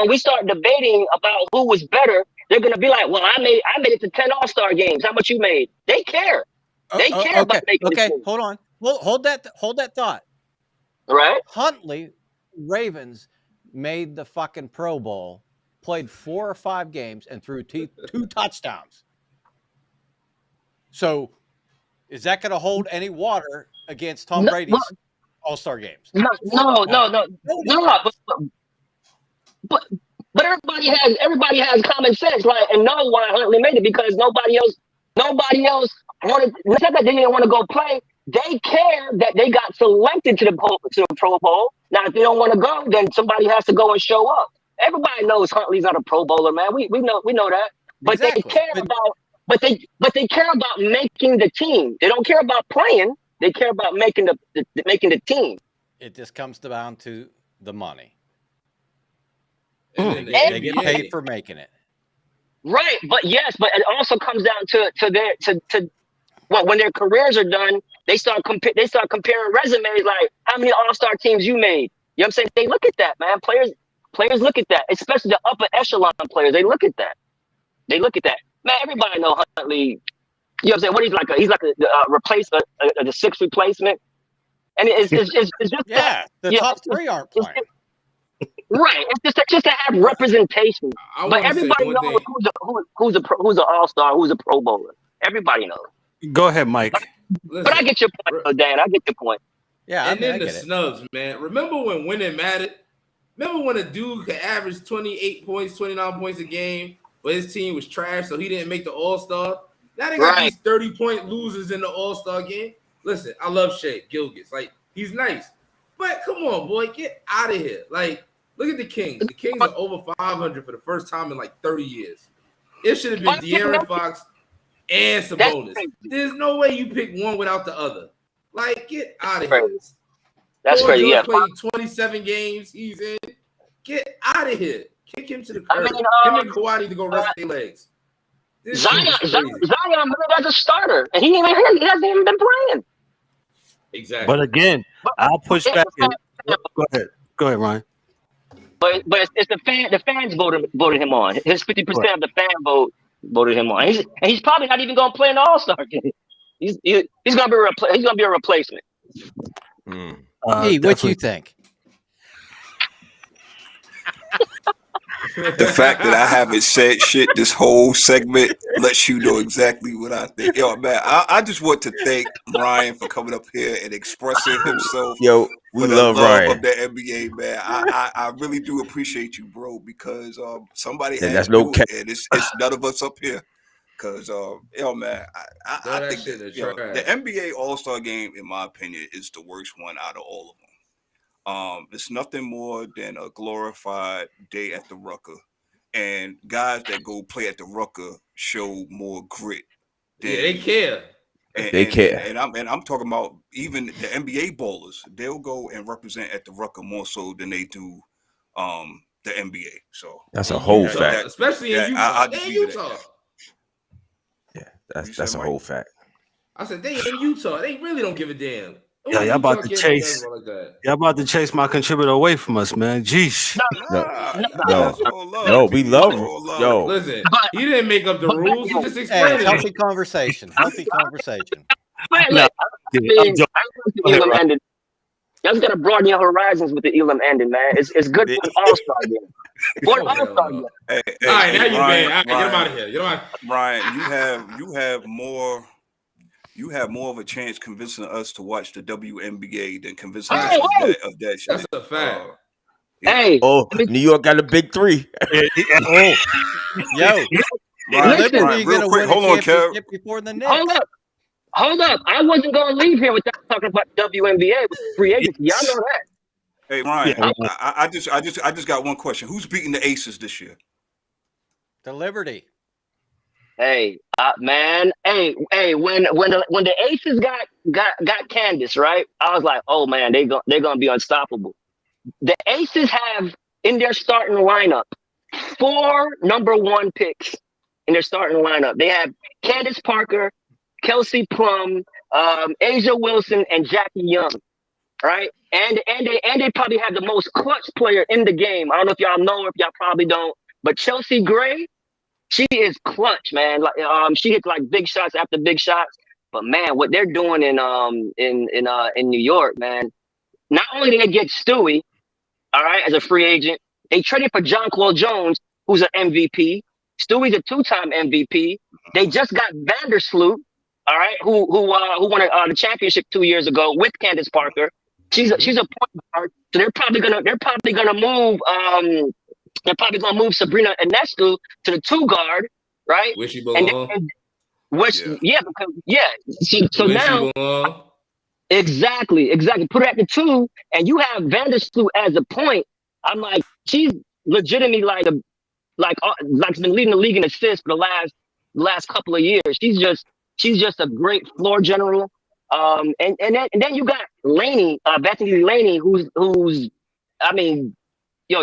debating about who was better, they're gonna be like, "Well, I made it to 10 All-Star games. How much you made?" They care. They care about making. Okay, hold on. Well, hold that thought. Right. Huntley Ravens made the fucking Pro Bowl, played 4 or 5 games, and threw 2 touchdowns. So, is that going to hold any water against Tom Brady's All-Star games? No. But everybody has common sense, like, and know why Huntley made it, because nobody else wanted. Not that they didn't want to go play. They care that they got selected to the Pro Bowl. Now, if they don't want to go, then somebody has to go and show up. Everybody knows Huntley's not a Pro Bowler, man. We know that. But exactly. They care about making the team. They don't care about playing. They care about making the team. It just comes down to the money. And they get paid for making it. Right, but it also comes down to when their careers are done, they start comparing resumes, like how many All-Star teams you made. You know what I'm saying? They look at that, man. Players look at that, especially the upper echelon players. They look at that. Man, everybody know Huntley. You know what I'm saying? What he's like a the 6th replacement. And it's just the top 3 aren't playing. Right. It's just to have representation. But everybody knows who's an All-Star, who's a Pro Bowler. Everybody knows. Go ahead, Mike. Listen, but I get your point, Dan. I get your point. Yeah, and then the snubs, man. Remember when winning mattered? Remember when a dude could average 28 points, 29 points a game, but his team was trash, so he didn't make the All-Star? Now they got these 30-point losers in the All-Star game. Listen, I love Shea Gilgeous. Like, he's nice. But come on, boy, get out of here. Like, look at the Kings. The Kings are over 500 for the first time in like 30 years. It should have been De'Aaron Fox and Sabonis. There's no way you pick one without the other. Like, get out of here. That's crazy. Yeah, played 27 games. He's in. Get out of here. Kick him to the curb. Him and Kawhi need to go rest their legs. Zion moved as a starter, and he hasn't even been playing. Exactly. But again, I'll push back. Go ahead, Ryan. But it's the fans voted him on. His 50% of the fan vote voted him on. He's probably not even going to play in the All-Star game. He's going to be a replacement. Hey, what you think? The fact that I haven't said shit this whole segment lets you know exactly what I think. Yo, man, I just want to thank Ryan for coming up here and expressing himself. Yo, we love Ryan of the NBA, man. I really do appreciate you, bro, because somebody has to do it, and it's none of us up here. Because yo, man, I think that the NBA All-Star game, in my opinion, is the worst one out of all of them. It's nothing more than a glorified day at the Rucker, and guys that go play at the Rucker show more grit. They care. They care. And I'm talking about even the NBA ballers. They'll go and represent at the Rucker more so than they do the NBA. So that's a whole fact, especially in Utah. Yeah, that's a whole fact. I said they in Utah. They really don't give a damn. Yeah, y'all about to chase. Y'all about to chase my contributor away from us, man. Jeez. No, we love him. Yo, listen, he didn't make up the rules. He just explained it. Healthy conversation. Y'all just gotta broaden your horizons with the Elam Ending, man. It's good for an All-Star game. For an All-Star game. All right, now you man. Get him out of here. Ryan, you have more. You have more of a chance convincing us to watch the WNBA than convincing us of that shit. That's a fact. New York got a big 3. Yo, Ryan, real quick, hold on, Kev. Before the Knicks. Hold up. I wasn't going to leave here without talking about WNBA with free agency. Y'all know that. Hey Ryan, Yeah. I just got one question. Who's beating the Aces this year? The Liberty. Hey, man. Hey, when the Aces got Candace, right? I was like, oh man, they're gonna be unstoppable. The Aces have in their starting lineup 4 number 1 picks in their starting lineup. They have Candace Parker, Kelsey Plum, Asia Wilson, and Jackie Young. Right, and they probably have the most clutch player in the game. I don't know if y'all know her, if y'all probably don't, but Chelsea Gray, she is clutch, man. Like she hits like big shots after big shots. But man, what they're doing in New York, man. Not only did they get Stewie, all right, as a free agent, they traded for Jonquel Jones, who's an MVP. Stewie's a 2-time MVP. They just got Vandersloot, all right, who won the championship 2 years ago with Candace Parker. She's a point guard, so they're probably gonna move Sabrina Ionescu to the 2 guard, right? Where she belong? So Where now she belong? exactly. Put her at the 2, and you have Vandersloot as a point. I'm like, she's legitimately like been leading the league in assists for the last couple of years. She's just a great floor general. And then you got Laney, Bethany Laney, who's I mean,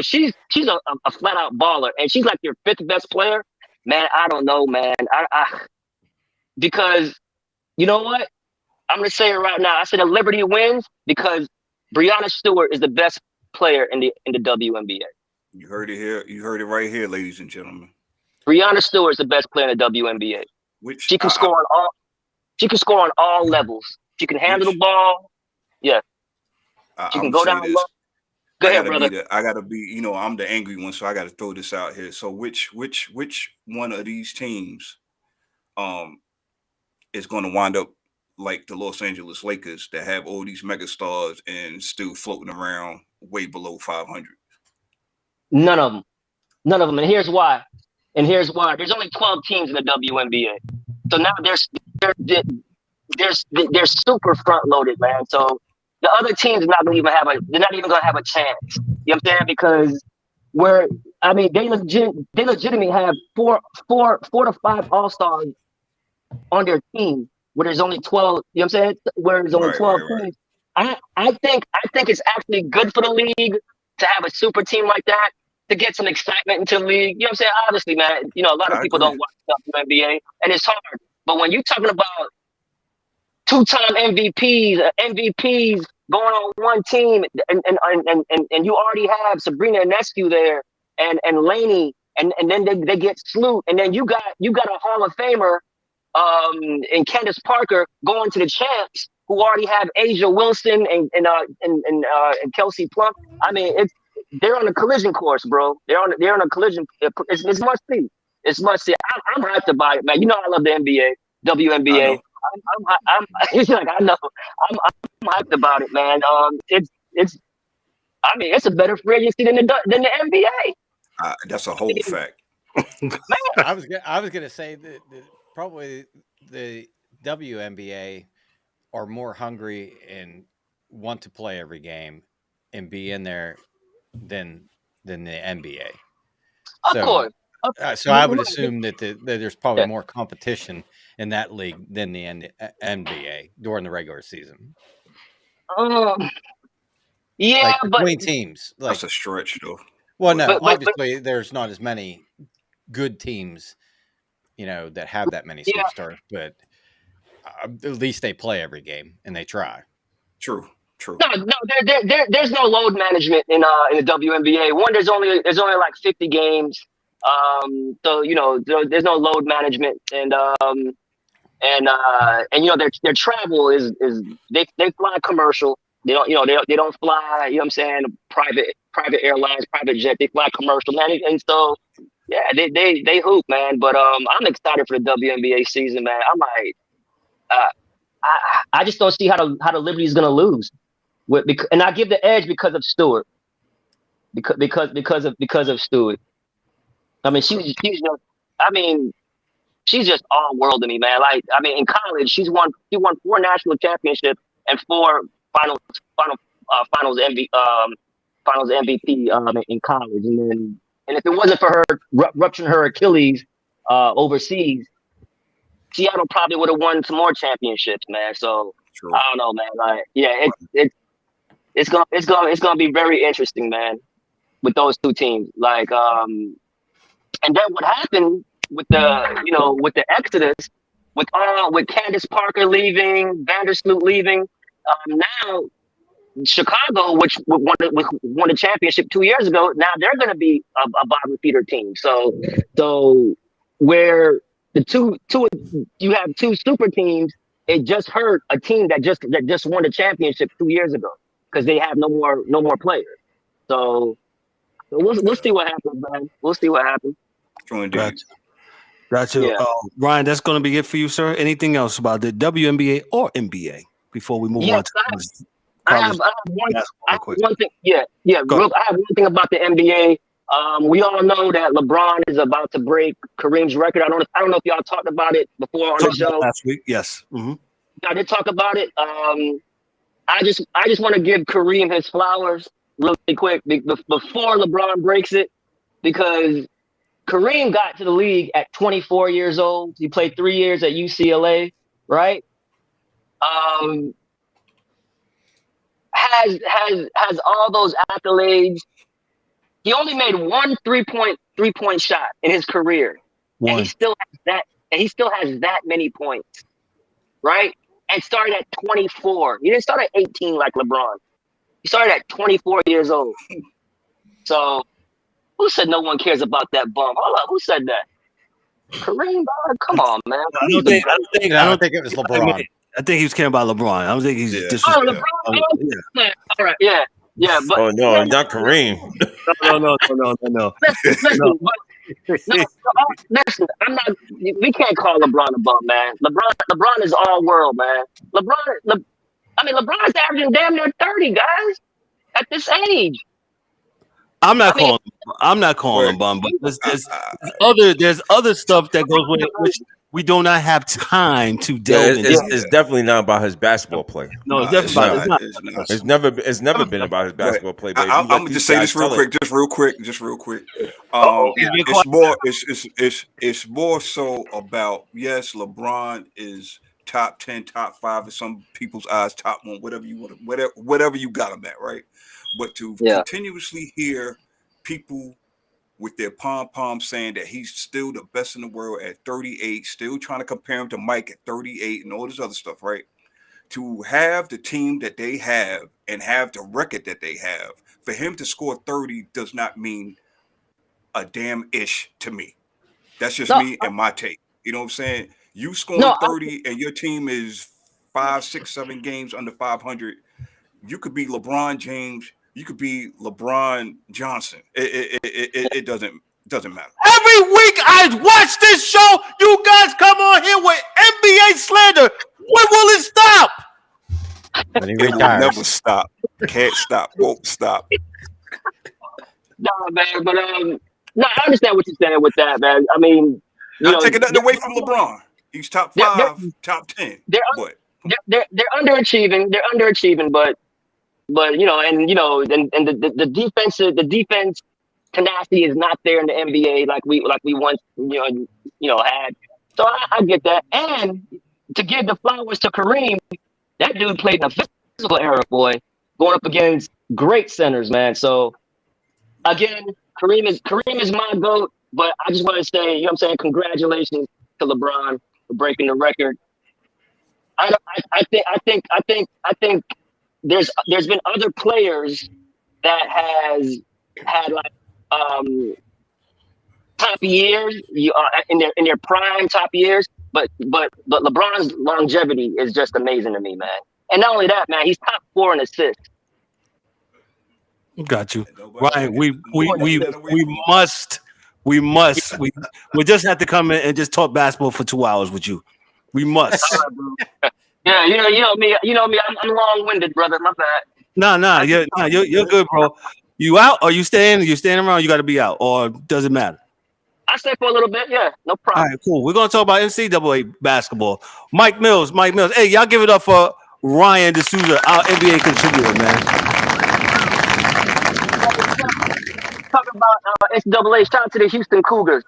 she's a flat out baller, and she's like your 5th best player. Man, I don't know, man. Because you know what? I'm gonna say it right now. I said the Liberty wins because Breanna Stewart is the best player in the WNBA. You heard it here. You heard it right here, ladies and gentlemen. Breanna Stewart is the best player in the WNBA. She can score on all. She can score on all levels. She can handle the ball. Yeah. She can go down low. Go ahead, brother. I gotta be. I'm the angry one, so I gotta throw this out here. So which one of these teams, is going to wind up like the Los Angeles Lakers that have all these mega stars and still floating around way below 500? None of them. And here's why. There's only 12 teams in the WNBA. So now they're super front loaded, man. So the other teams are not even gonna have a chance. You know what I'm saying? Because they legitimately have four to 5 All-Stars on their team where there's only 12, you know what I'm saying? Where there's only 12 teams. I think it's actually good for the league to have a super team like that, to get some excitement into the league. You know what I'm saying? Obviously, man, a lot of people don't watch the WNBA, and it's hard. But when you're talking about 2-time MVPs going on one team, and you already have Sabrina Ionescu there and Laney, and then they get Sloot, and then you got a Hall of Famer and Candace Parker going to the champs, who already have Asia Wilson and Kelsey Plum. I mean, they're on a collision course, bro. They're on a collision. It's must see. It's must see. I'm hyped about it, man. You know I love the NBA, WNBA. I know. I'm hyped about it, man. It's a better free agency than the NBA. That's a whole fact. I was gonna say that probably the WNBA are more hungry and want to play every game and be in there than the NBA. Of course. So I would assume that there's probably more competition in that league than the NBA during the regular season. Yeah, but between teams, that's a stretch, though. Well, no, obviously there's not as many good teams, that have that many superstars, but at least they play every game and they try. True. No, there's no load management in the WNBA. One, there's only like 50 games. So there's no load management, and their travel is they fly commercial. They don't fly, you know what I'm saying, private airlines, private jet. They fly commercial, man, and so yeah, they hoop, man. But I'm excited for the WNBA season, man. I'm like, I just don't see how the Liberty is gonna lose. And I give the edge because of Stewart. Because of Stewart. I mean, she's just. I mean, she's just all world to me, man. Like, I mean, in college, she won 4 national championships and 4 finals MVP in college. And if it wasn't for her rupturing her Achilles overseas, Seattle probably would have won some more championships, man. So True. I don't know, man. Like, yeah, it's gonna be very interesting, man, with those two teams. Like, and then what happened with the exodus, with Candace Parker leaving, Vandersloot leaving, now Chicago, which won the championship 2 years ago, now they're going to be a bottom feeder team. So where you have 2 super teams, it just hurt a team that just won the championship 2 years ago because they have no more players. So we'll see what happens, man. We'll see what happens. Gotcha. Yeah. Ryan, that's going to be it for you, sir. Anything else about the WNBA or NBA before we move on to I have one thing. Yeah. I have one thing about the NBA. We all know that LeBron is about to break Kareem's record. I don't know if y'all talked about it before on the show last week. Yes. Mm-hmm. I did talk about it. I just want to give Kareem his flowers really quick before LeBron breaks it, because Kareem got to the league at 24 years old. He played 3 years at UCLA, right? Has all those accolades. He only made 1 3-point shot in his career. And he still has that many points, right? And started at 24. He didn't start at 18 like LeBron. He started at 24 years old. So who said no one cares about that bum? Hold up, who said that? Kareem, come on, man. I don't think it was LeBron. I think he was caring about LeBron. I don't think he's just. Oh, LeBron. All right, yeah. But no, not Kareem. No. Listen, I'm not. We can't call LeBron a bum, man. LeBron is all world, man. LeBron's averaging damn near 30, guys, at this age. I'm not calling him bum, but there's other stuff that goes with it, which we do not have time to delve into. It's definitely not about his basketball play. No, it's definitely not. It's never been about his basketball play. Baby. I'm gonna just say this real quick. It's more so about, yes, LeBron is top 10, top 5 in some people's eyes, top 1, whatever you got him at, right? But to continuously hear people with their pom-pom saying that he's still the best in the world at 38, still trying to compare him to Mike at 38 and all this other stuff, right? To have the team that they have and have the record that they have, for him to score 30 does not mean a damn ish to me. That's just me and my take. You know what I'm saying? You scoring 30 and your team is 5, 6, 7 games under 500. You could be LeBron James. You could be LeBron Johnson. It doesn't matter. Every week I watch this show. You guys come on here with NBA slander. When will it stop? It will never stop. Can't stop. Won't stop. No, man, but I understand what you're saying with that, man. I mean, not taking nothing away from LeBron. He's top 5, top 10. They're underachieving. They're underachieving, but the defense tenacity is not there in the NBA like we once had. So I get that. And to give the flowers to Kareem, that dude played in a physical era, boy, going up against great centers, man. So again, Kareem is my GOAT, but I just want to say, you know what I'm saying, congratulations to LeBron for breaking the record. I think there's been other players that has had like top years in their prime top years, but LeBron's longevity is just amazing to me, man. And not only that, man, he's top 4 in assists. Got you, Ryan. We just have to come in and just talk basketball for 2 hours with you. We must. Yeah, you know me. I'm long-winded, brother. My bad. You're good, bro. You out or you staying? You staying around? You got to be out, or does it matter? I I'll stay for a little bit. Yeah, no All problem. right, cool. We're gonna talk about NCAA basketball. Mike Mills. Hey, y'all give it up for Ryan DeSouza, our NBA contributor, man. Talking about NCAA. Shout out to the Houston Cougars.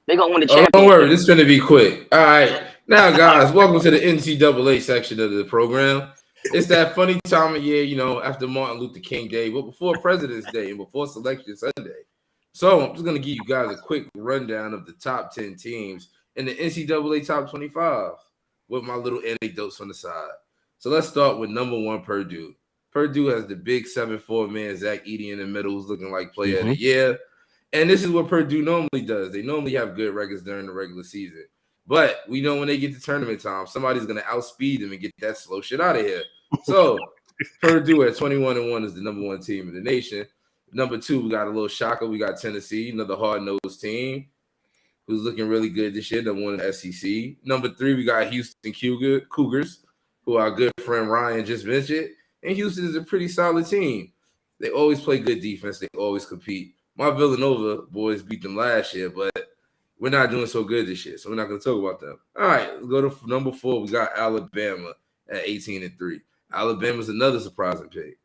They're gonna win the championship. Don't worry, this is gonna be quick. All right, now guys, welcome to the NCAA section of the program. It's that funny time of year, after Martin Luther King Day, but before President's Day and before Selection Sunday. So I'm just gonna give you guys a quick rundown of the top 10 teams in the NCAA top 25 with my little anecdotes on the side. So let's start with number 1, Purdue. Purdue has the big 7'4" man, Zach Edey in the middle, who's looking like player of the year. And this is what Purdue normally does. They normally have good records during the regular season. But we know when they get to tournament time, somebody's going to outspeed them and get that slow shit out of here. So Purdue at 21-1 is the number 1 team in the nation. Number 2, we got a little shocker. We got Tennessee, another hard-nosed team who's looking really good this year, number 1 in the SEC. Number 3, we got Houston Cougars, who our good friend Ryan just mentioned. And Houston is a pretty solid team. They always play good defense. They always compete. My Villanova boys beat them last year, but we're not doing so good this year, so we're not going to talk about them. All right, let's go to number 4. We got Alabama at 18-3. Alabama's another surprising pick.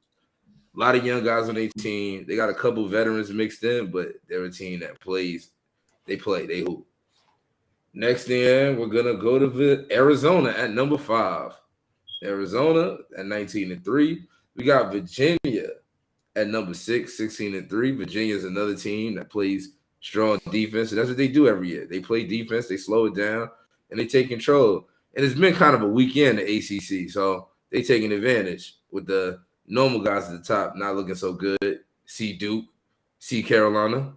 A lot of young guys on their team. They got a couple veterans mixed in, but they're a team that plays. They hoop. Next thing, we're going to go to Arizona at number 5. Arizona at 19-3. We got Virginia at number 6, 16-3. Virginia is another team that plays strong defense, and that's what they do every year. They play defense, they slow it down, and they take control. And it's been kind of a weekend at ACC, so they taking advantage with the normal guys at the top not looking so good. See Duke, see Carolina.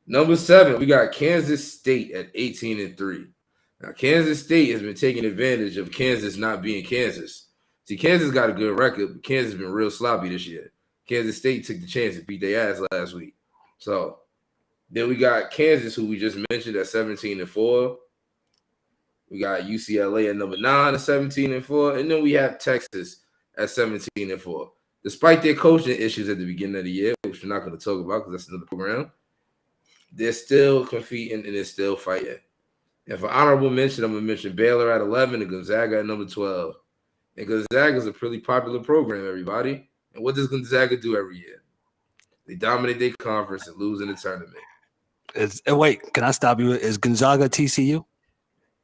Number 7, we got Kansas State at 18-3. Now, Kansas State has been taking advantage of Kansas not being Kansas. See, Kansas got a good record, but Kansas has been real sloppy this year. Kansas State took the chance to beat their ass last week. So then we got Kansas, who we just mentioned, at 17-4. We got UCLA at number 9 at 17-4. And then we have Texas at 17-4. Despite their coaching issues at the beginning of the year, which we're not going to talk about because that's another program, they're still competing and they're still fighting. And for honorable mention, I'm going to mention Baylor at 11 and Gonzaga at number 12. And Gonzaga is a pretty popular program, everybody. And what does Gonzaga do every year? They dominate their conference and lose in the tournament. Wait, can I stop you? Is Gonzaga TCU?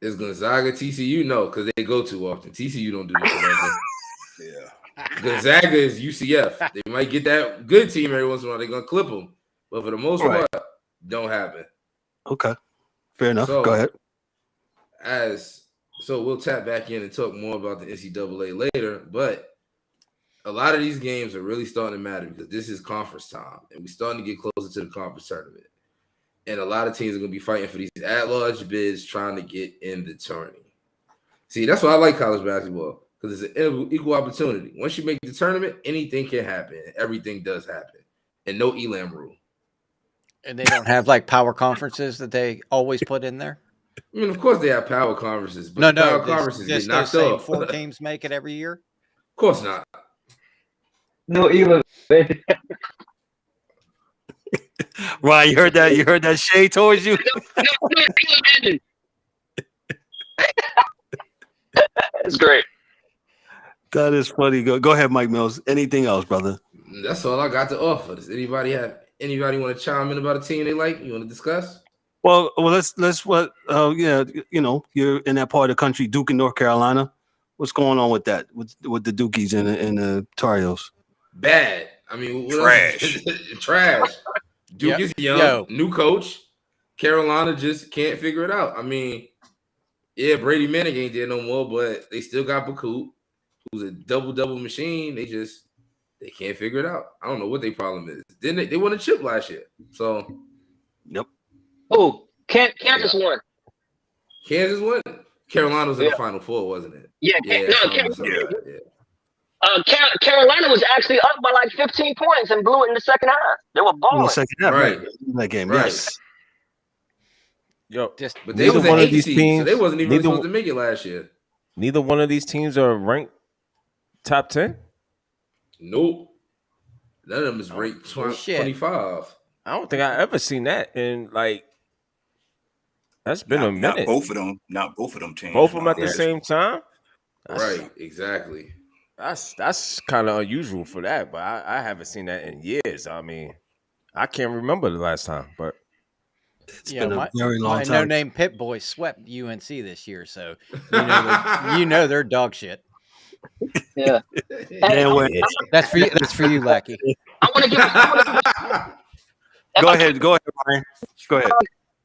Is Gonzaga TCU? No, because they go too often. TCU don't do this shit often. Yeah. Gonzaga is UCF. They might get that good team every once in a while. They're going to clip them. But for the most part, don't happen. Okay. Fair enough. So, go ahead. So we'll tap back in and talk more about the NCAA later, but a lot of these games are really starting to matter because this is conference time, and we're starting to get closer to the conference tournament. And a lot of teams are going to be fighting for these at-large bids trying to get in the tourney. See, that's why I like college basketball, because it's an equal opportunity. Once you make the tournament, anything can happen. Everything does happen. And no Elam rule. And they don't have like power conferences that they always put in there? I mean, of course they have power conferences, but power conferences get knocked off. 4 teams make it every year? Of course not. No Elam. Ryan, you heard that? You heard that shade towards you? No, Elam Ending. That's great. That is funny. Go ahead, Mike Mills. Anything else, brother? That's all I got to offer. Does anybody want to chime in about a team they like? You want to discuss? Well, let's you're in that part of the country, Duke in North Carolina. What's going on with that? With the Dukies and the Tar Heels? Bad. I mean, trash. Trash. Duke is young, new coach. Carolina just can't figure it out. I mean, yeah, Brady Manning ain't there no more, but they still got Bakut, who's a double machine. They can't figure it out. I don't know what their problem is. Didn't they won a chip last year? So, yep. Oh, Kansas won. Kansas won. Carolina was in the Final Four, wasn't it? Yeah. Carolina was actually up by like 15 points and blew it in the second half. They were balling. In the second half, right? In that game, right. Yes. But they was an 8 seed, so they wasn't even supposed to make it last year. Neither one of these teams are ranked top 10. Nope. None of them is ranked 25. I don't think I ever seen that in like. That's been a minute. Not both of them teams. Both of them at the same time. Right, exactly. That's kind of unusual for that, but I haven't seen that in years. I mean, I can't remember the last time, but it's been a very long my time. no-name Pit Boys swept UNC this year, so you know they're dog shit. Yeah. That's for you. That's for you, Lackey. I want to give. Go ahead, Ryan. Go ahead.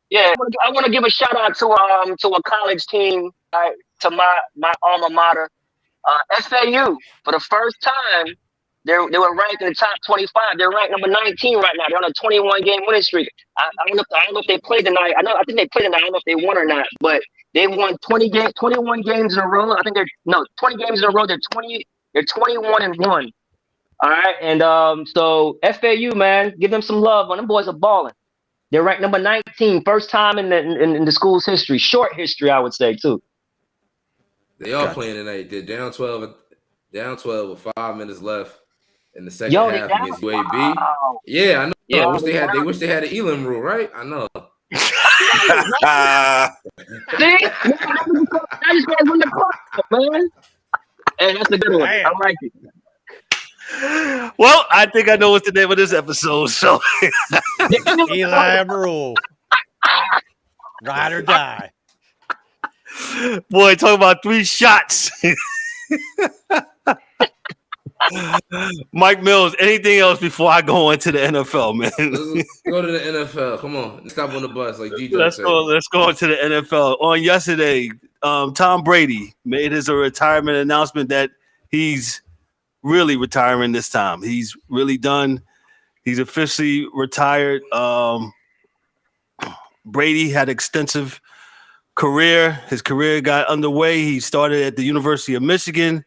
Yeah, I want to give a shout out to a college team, to my alma mater, FAU. For the first time, they were ranked in the top 25. They're ranked number 19 right now. They're on a 21-game winning streak. I don't know if they played tonight. I think they played tonight. I don't know if they won or not, but they've won 21 games in a row. I think 20 games in a row. They're 21-1. All right, and so FAU, man, give them some love. Them boys are balling. They're ranked number 19, first time in the school's history, short history, I would say too. They are playing tonight. They're down 12 with 5 minutes left in the second half against UAB. Wow. Yeah, I know. Yeah, they wish they had an Elam rule, right? I know. See, I just got to win the clock, man. Hey, that's a good one. I like it. Well, I think I know what's the name of this episode. So, Elam Rule, ride or die. Boy, talking about 3 shots. Mike Mills, anything else before I go into the NFL, man? Let's go to the NFL. Come on, stop on the bus like DJ Let's go into the NFL. On yesterday, Tom Brady made his retirement announcement that he's really retiring this time. He's really done. He's officially retired. Brady had extensive career. His career got underway. He started at the University of Michigan,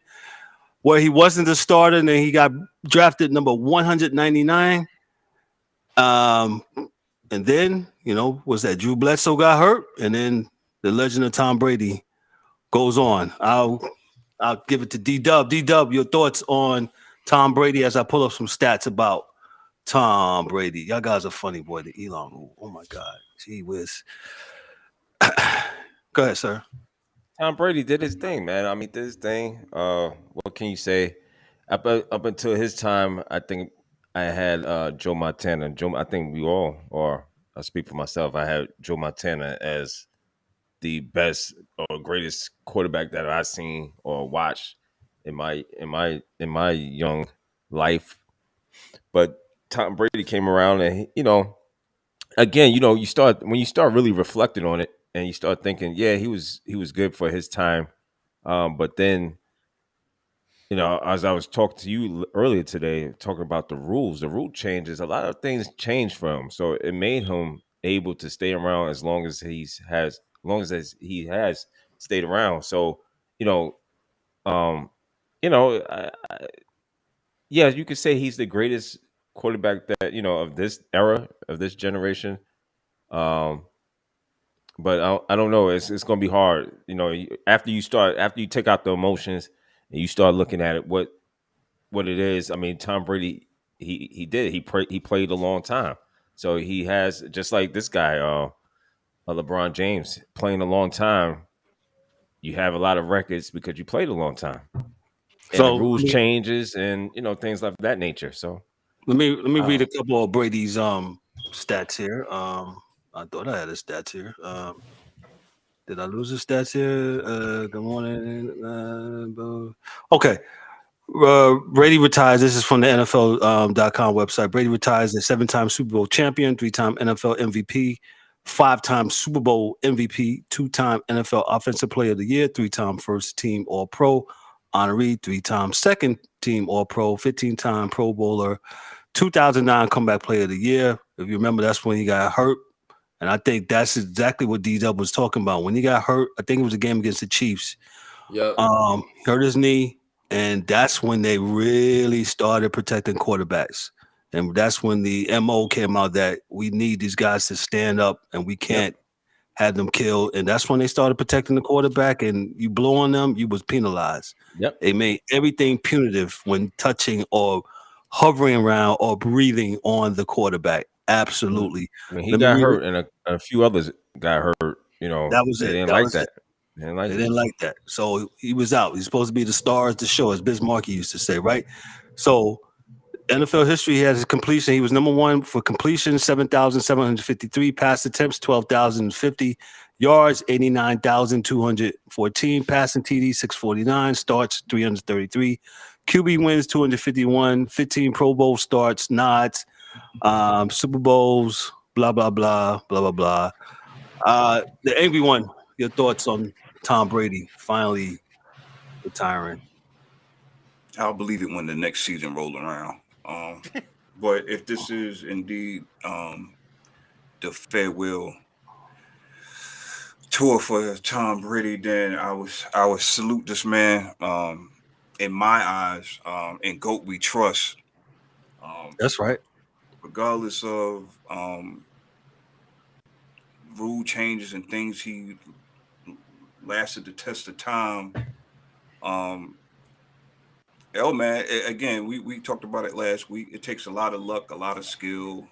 where he wasn't a starter, and then he got drafted number 199. And then, was that Drew Bledsoe got hurt, and then the legend of Tom Brady goes on. I'll give it to D-Dub. D-Dub, your thoughts on Tom Brady as I pull up some stats about Tom Brady. Y'all guys are funny, boy. The Elam Rule. Oh, my God. Gee whiz. Go ahead, sir. Tom Brady did his thing, man. I mean, did his thing. What can you say? Up until his time, I think I had Joe Montana. I think we all, or I speak for myself, I had Joe Montana as the best or greatest quarterback that I've seen or watched in my young life. But Tom Brady came around, and again, you start really reflecting on it, and you start thinking, yeah, he was good for his time. But then, as I was talking to you earlier today, talking about the rule changes, a lot of things changed for him. So it made him able to stay around as long as he has stayed around. So, yeah, you could say he's the greatest quarterback that, of this era, of this generation. But I don't know. It's going to be hard. After you take out the emotions and you start looking at it, what it is. I mean, Tom Brady, he played a long time. So he has, just like this guy, LeBron James, playing a long time. You have a lot of records because you played a long time. And so the rules changes and things of that nature. So let me read a couple of Brady's stats here. I thought I had his stats here. Did I lose the stats here? Good morning. Okay. Brady retires. This is from the NFL.com website. Brady retires a 7-time Super Bowl champion, 3-time NFL MVP, 5-time Super Bowl MVP, 2-time NFL Offensive Player of the Year, 3-time First Team All-Pro honoree, 3-time Second Team All-Pro, 15-time Pro Bowler, 2009 Comeback Player of the Year. If you remember, that's when he got hurt. And I think that's exactly what D-Dub was talking about. When he got hurt, I think it was a game against the Chiefs. Yep. Hurt his knee, and that's when they really started protecting quarterbacks. And that's when the MO came out that we need these guys to stand up and we can't have them killed. And that's when they started protecting the quarterback, and you blow on them, you was penalized. Yep. They made everything punitive when touching or hovering around or breathing on the quarterback. Absolutely. When he Let me got read. hurt and a few others got hurt, That was they it. didn't That like was that. it. They didn't like They it. didn't like that. So he was out. He's supposed to be the star of the show, as Biz Markie used to say, right? So NFL history, he had his completion. He was number one for completion, 7,753. Pass attempts, 12,050. Yards, 89,214. Passing TD, 649. Starts, 333. QB wins, 251. 15 Pro Bowl starts, nods, Super Bowls, blah, blah, blah, blah, blah, blah. The angry one, your thoughts on Tom Brady finally retiring? I'll believe it when the next season rolls around. But if this is indeed the farewell tour for Tom Brady, then I would salute this man. In my eyes, in GOAT we trust. That's right. Regardless of rule changes and things, he lasted the test of time. Man, again, we talked about it last week. It takes a lot of luck, a lot of skill,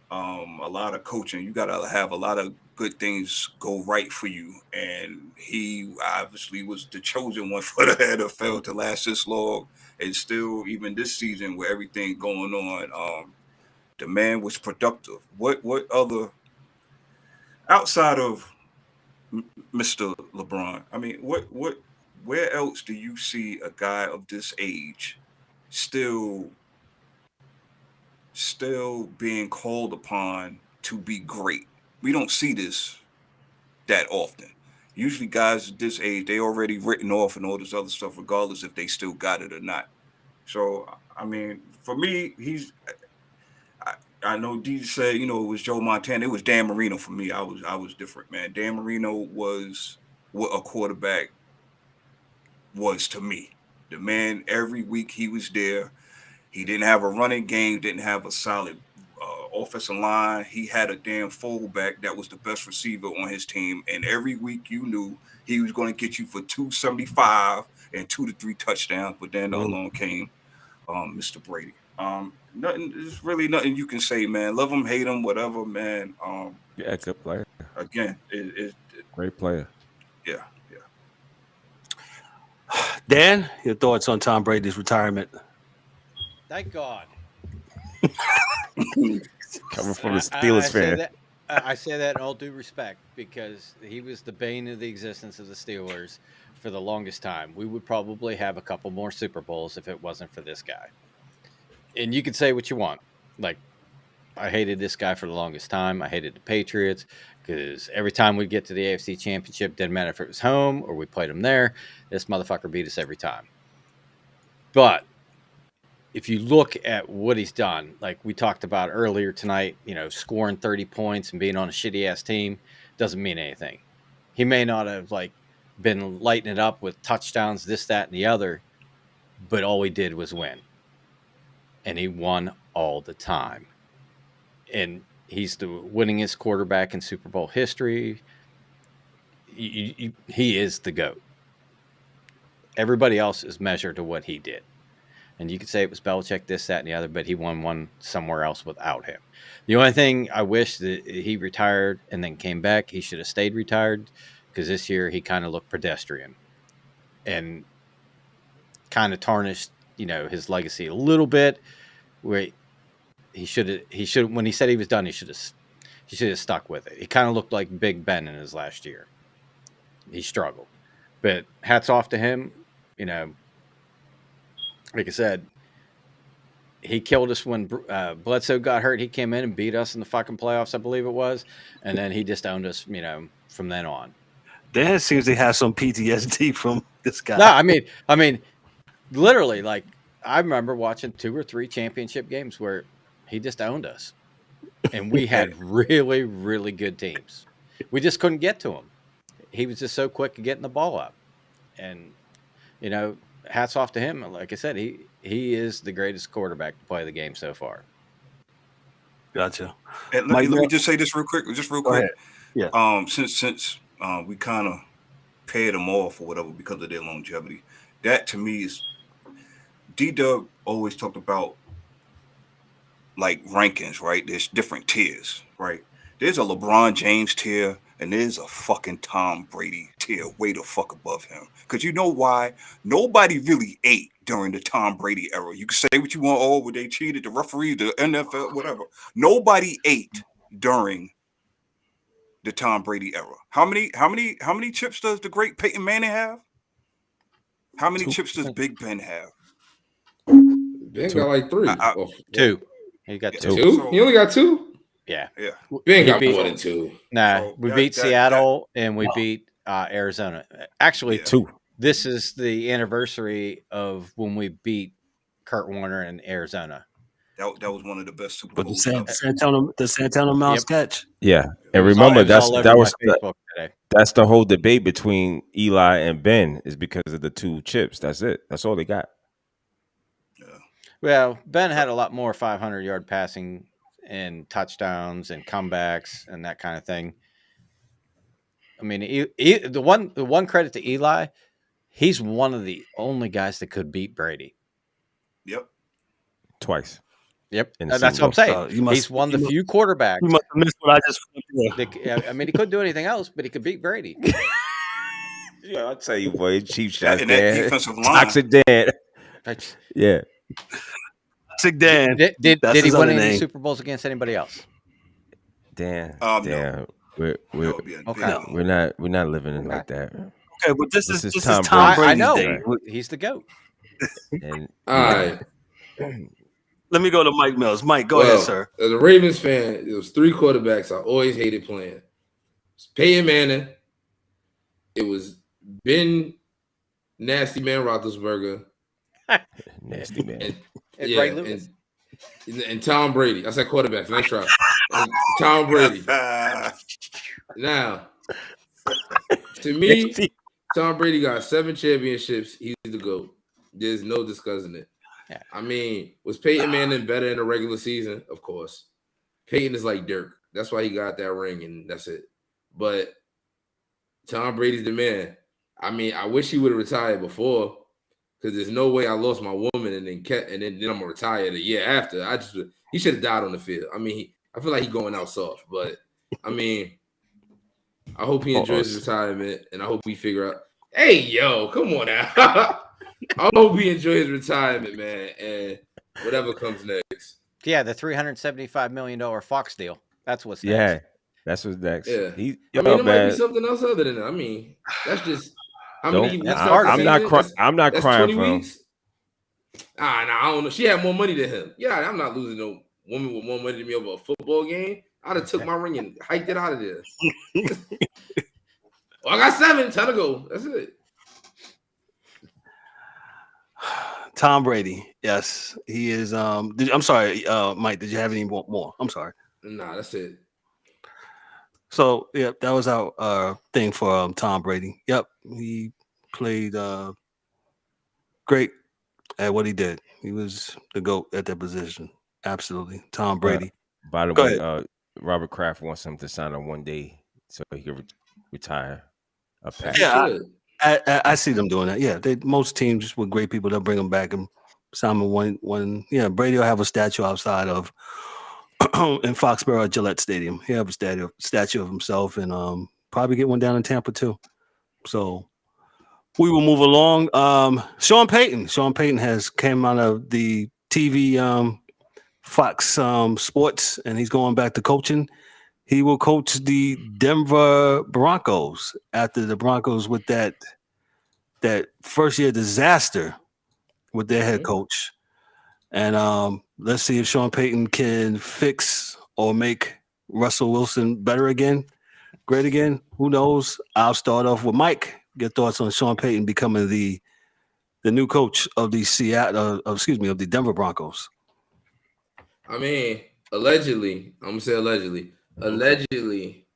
a lot of coaching. You got to have a lot of good things go right for you. And he obviously was the chosen one for the NFL to last this long. And still, even this season with everything going on, the man was productive. What other outside of Mr. LeBron? I mean, where else do you see a guy of this age still being called upon to be great? We don't see this that often. Usually guys at this age, they already written off and all this other stuff, regardless if they still got it or not. So I mean, for me, I know D said, it was Joe Montana. It was Dan Marino for me. I was different, man. Dan Marino was what a quarterback was to me. The man, every week he was there. He didn't have a running game, didn't have a solid offensive line. He had a damn fullback that was the best receiver on his team. And every week you knew he was going to get you for 275 and 2 to 3 touchdowns. But then along came Mr. Brady. Nothing. There's really nothing you can say, man. Love him, hate him, whatever, man. Yeah, good player. Again, Great player. Yeah. Dan, your thoughts on Tom Brady's retirement? Thank God. Coming from a Steelers fan. I say that in all due respect because he was the bane of the existence of the Steelers for the longest time. We would probably have a couple more Super Bowls if it wasn't for this guy. And you can say what you want. Like, I hated this guy for the longest time. I hated the Patriots because every time we get to the AFC Championship, didn't matter if it was home or we played them there, this motherfucker beat us every time. But if you look at what he's done, like we talked about earlier tonight, scoring 30 points and being on a shitty ass team doesn't mean anything. He may not have been lighting it up with touchdowns, this, that, and the other, but all he did was win. And he won all the time. And he's the winningest quarterback in Super Bowl history. He is the GOAT. Everybody else is measured to what he did. And you could say it was Belichick, this, that, and the other, but he won one somewhere else without him. The only thing I wish that he retired and then came back, he should have stayed retired because this year he kind of looked pedestrian and kind of tarnished, his legacy a little bit. Where he should when he said he was done, he should have stuck with it. He kind of looked like Big Ben in his last year. He struggled, but hats off to him. Like I said, he killed us when Bledsoe got hurt. He came in and beat us in the fucking playoffs, I believe it was. And then he just owned us, from then on. Dan seems to have some PTSD from this guy. No, I mean, literally, I remember watching 2 or 3 championship games where he just owned us. And we had really, really good teams. We just couldn't get to him. He was just so quick at getting the ball up. And, hats off to him. Like I said, he is the greatest quarterback to play the game so far. Gotcha. And let me just say this real quick. Yeah. Since we kind of paid them off or whatever because of their longevity, that to me is D-Dub always talked about like rankings, right? There's different tiers, right? There's a LeBron James tier, and there's a fucking Tom Brady tier way the fuck above him. Because you know why? Nobody really ate during the Tom Brady era. You can say what you want, oh, well, they cheated, the referee, the N.F.L, whatever. Nobody ate during the Tom Brady era. How many chips does the great Peyton Manning have? How many chips does Big Ben have? Ben got like 3. Two. He got 2. Two? He only got 2? Yeah. Ben got more than 2. Nah, we beat Seattle and we beat Arizona. Actually, 2. This is the anniversary of when we beat Kurt Warner in Arizona. That was one of the best Super But Bowls. the Santana Mouse catch. Yeah, and remember that's the whole debate between Eli and Ben is because of the 2 chips. That's it. That's all they got. Yeah. Well, Ben had a lot more 500-yard passing and touchdowns and comebacks and that kind of thing. I mean, the one credit to Eli, he's one of the only guys that could beat Brady. Yep. Twice. Yep. That's what I'm saying. He's one of the few quarterbacks. You must have missed what I just. I mean, he couldn't do anything else, but he could beat Brady. Yeah, I'll tell you, boy, cheap shots and there. That defensive line. Toxic Dan. Yeah. Toxic Dan. Did he win any Super Bowls against anybody else? Dan. No. We're not living in like that. Okay, but this is Tom Brady's day. He's the GOAT. And all right. Let me go to Mike Mills. Mike, go ahead, sir. As a Ravens fan, it was 3 quarterbacks I always hated playing. It was Peyton Manning. It was Ben Nasty Man Roethlisberger. Nasty Man. And Tom Brady. I said quarterbacks. Nice try. And Tom Brady. Now, to me, Tom Brady got 7 championships. He's the GOAT. There's no discussing it. Yeah. I mean, was Peyton Manning better in the regular season? Of course. Peyton is like Dirk. That's why he got that ring, and that's it. But Tom Brady's the man. I mean, I wish he would have retired before, because there's no way I lost my woman and then I'm gonna retire the year after. He should have died on the field. I mean, I feel like he's going out soft, but I mean, I hope he enjoys his retirement, and I hope we figure out. Hey, yo, come on now. I hope he enjoys his retirement, man, and whatever comes next. Yeah, the $375 million Fox deal. That's what's next. Yeah, that's what's next. Yeah, it might be something else other than that. I mean, that's just how many weeks. I'm not crying for him. Nah, I don't know. She had more money than him. Yeah, I'm not losing no woman with more money than me over a football game. I'd have took my ring and hiked it out of there. Well, I got 7. Time to go. That's it. Tom Brady. Yes, he is. I'm sorry, Mike. Did you have any more? I'm sorry. Nah, that's it. So, yeah, that was our thing for Tom Brady. Yep, he played great at what he did. He was the GOAT at that position. Absolutely. Tom Brady. By the way, Robert Kraft wants him to sign a 1 day so he can retire. Yeah, I see them doing that. Yeah, most teams with great people, they'll bring them back and sign them one. Yeah, Brady will have a statue outside of in Foxborough Gillette Stadium. He'll have a statue of himself, and probably get one down in Tampa too. So we will move along. Sean Payton has came out of the TV Fox Sports, and he's going back to coaching. He will coach the Denver Broncos after the Broncos with that first year disaster with their head coach. And let's see if Sean Payton can fix or make Russell Wilson better again, great again. Who knows? I'll start off with Mike. Get thoughts on Sean Payton becoming the new coach of the of the Denver Broncos. I mean, allegedly, I'm gonna say allegedly. Allegedly,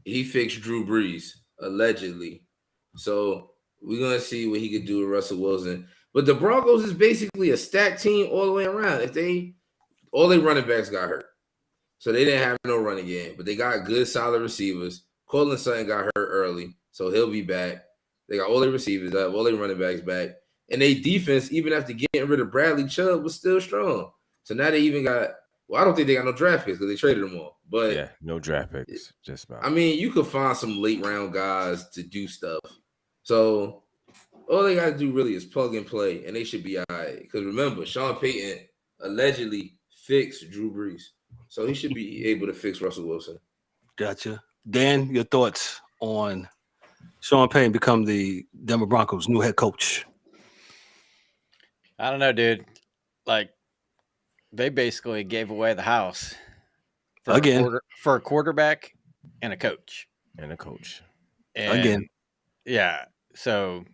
he fixed Drew Brees. Allegedly. So we're going to see what he could do with Russell Wilson. But the Broncos is basically a stacked team all the way around. All their running backs got hurt. So they didn't have no running game. But they got good, solid receivers. Cortland Sutton got hurt early, so he'll be back. They got all their receivers up, all their running backs back. And their defense, even after getting rid of Bradley Chubb, was still strong. So now they even got Well, I don't think they got no draft picks because they traded them all. But yeah, no draft picks. Just about. I mean, you could find some late round guys to do stuff. So all they got to do really is plug and play, and they should be all right. Because remember, Sean Payton allegedly fixed Drew Brees, so he should be able to fix Russell Wilson. Gotcha. Dan, your thoughts on Sean Payton become the Denver Broncos' new head coach? I don't know, dude. Like, they basically gave away the house for a quarterback and a coach. And a coach. And yeah, so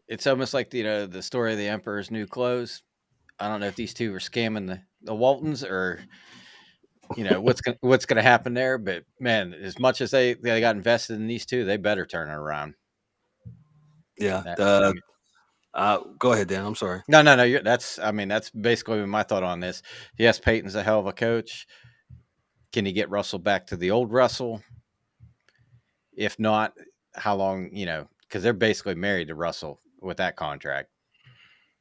it's almost like the story of the Emperor's New Clothes. I don't know if these two were scamming the Waltons or what's gonna happen there, but man, as much as they got invested in these two, they better turn it around. Yeah. Go ahead, Dan. I'm sorry. No. That's basically my thought on this. Yes, Peyton's a hell of a coach. Can he get Russell back to the old Russell? If not, how long? Because they're basically married to Russell with that contract.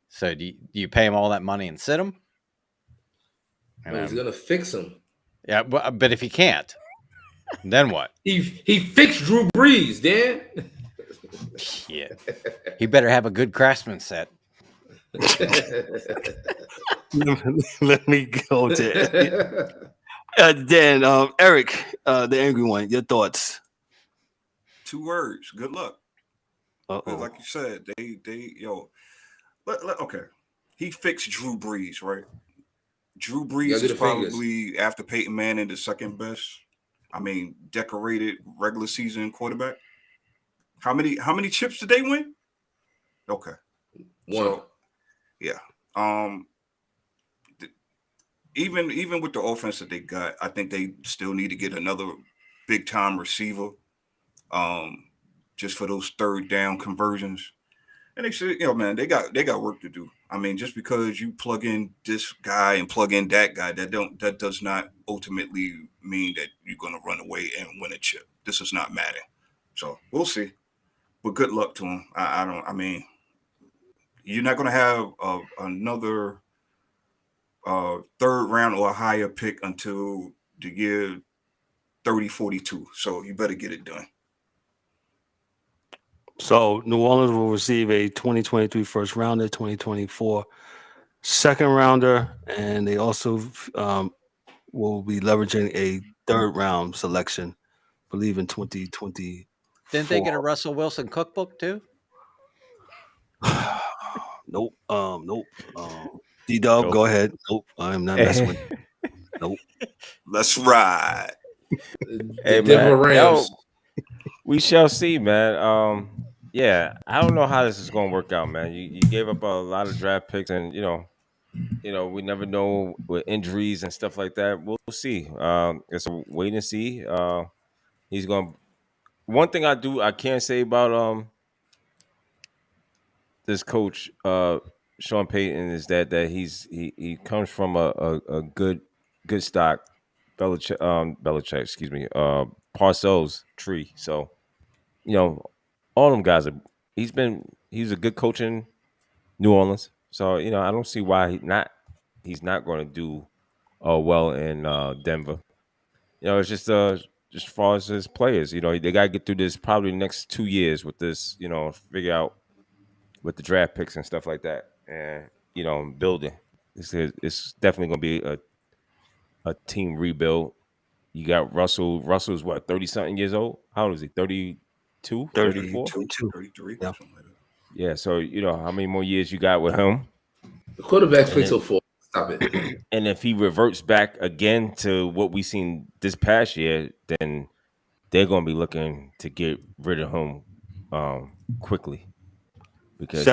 So do you pay him all that money and sit him? No, he's gonna fix him. Yeah, but if he can't, then what? He fixed Drew Brees, Dan. Yeah, he better have a good craftsman set. Let me go to Dan. Eric, the angry one. Your thoughts? 2 words. Good luck. Uh-oh. Like you said, okay. He fixed Drew Brees, right? Drew Brees is probably, after Peyton Manning, the second best. I mean, decorated regular season quarterback. How many chips did they win? Okay. One. So, yeah. Even with the offense that they got, I think they still need to get another big time receiver. Just for those third down conversions. And they said, man, they got work to do. I mean, just because you plug in this guy and plug in that guy, that does not ultimately mean that you're going to run away and win a chip. This is not Madden. So we'll see. But good luck to him. I mean, you're not going to have another third round or higher pick until the year 3042. So you better get it done. So New Orleans will receive a 2023 first rounder, 2024 second rounder, and they also will be leveraging a third round selection, I believe in 2020. Didn't they get a Russell Wilson cookbook too? Nope. D-Dub, go ahead. Nope. I'm not messing with it. Nope. Let's ride. Hey, Denver Rams. We shall see, man. Yeah, I don't know how this is going to work out, man. You gave up a lot of draft picks, and we never know with injuries and stuff like that. We'll see. It's a wait and see. He's going. One thing I can't say about this coach, Sean Payton, is that he comes from a good stock, Belichick, excuse me, Parcells tree. So, all them guys he's a good coach in New Orleans. So, I don't see why he's not going to do well in Denver. It's just as far as his players, they got to get through this probably the next 2 years with this, figure out with the draft picks and stuff like that, and building. It's definitely going to be a team rebuild. You got Russell. Russell's what, 30-something years old? How old is he? 32, 34? 33. Yeah. Yeah, so how many more years you got with him? The quarterback plays till 4. Stop it. And if he reverts back again to what we seen this past year, then they're going to be looking to get rid of him quickly, because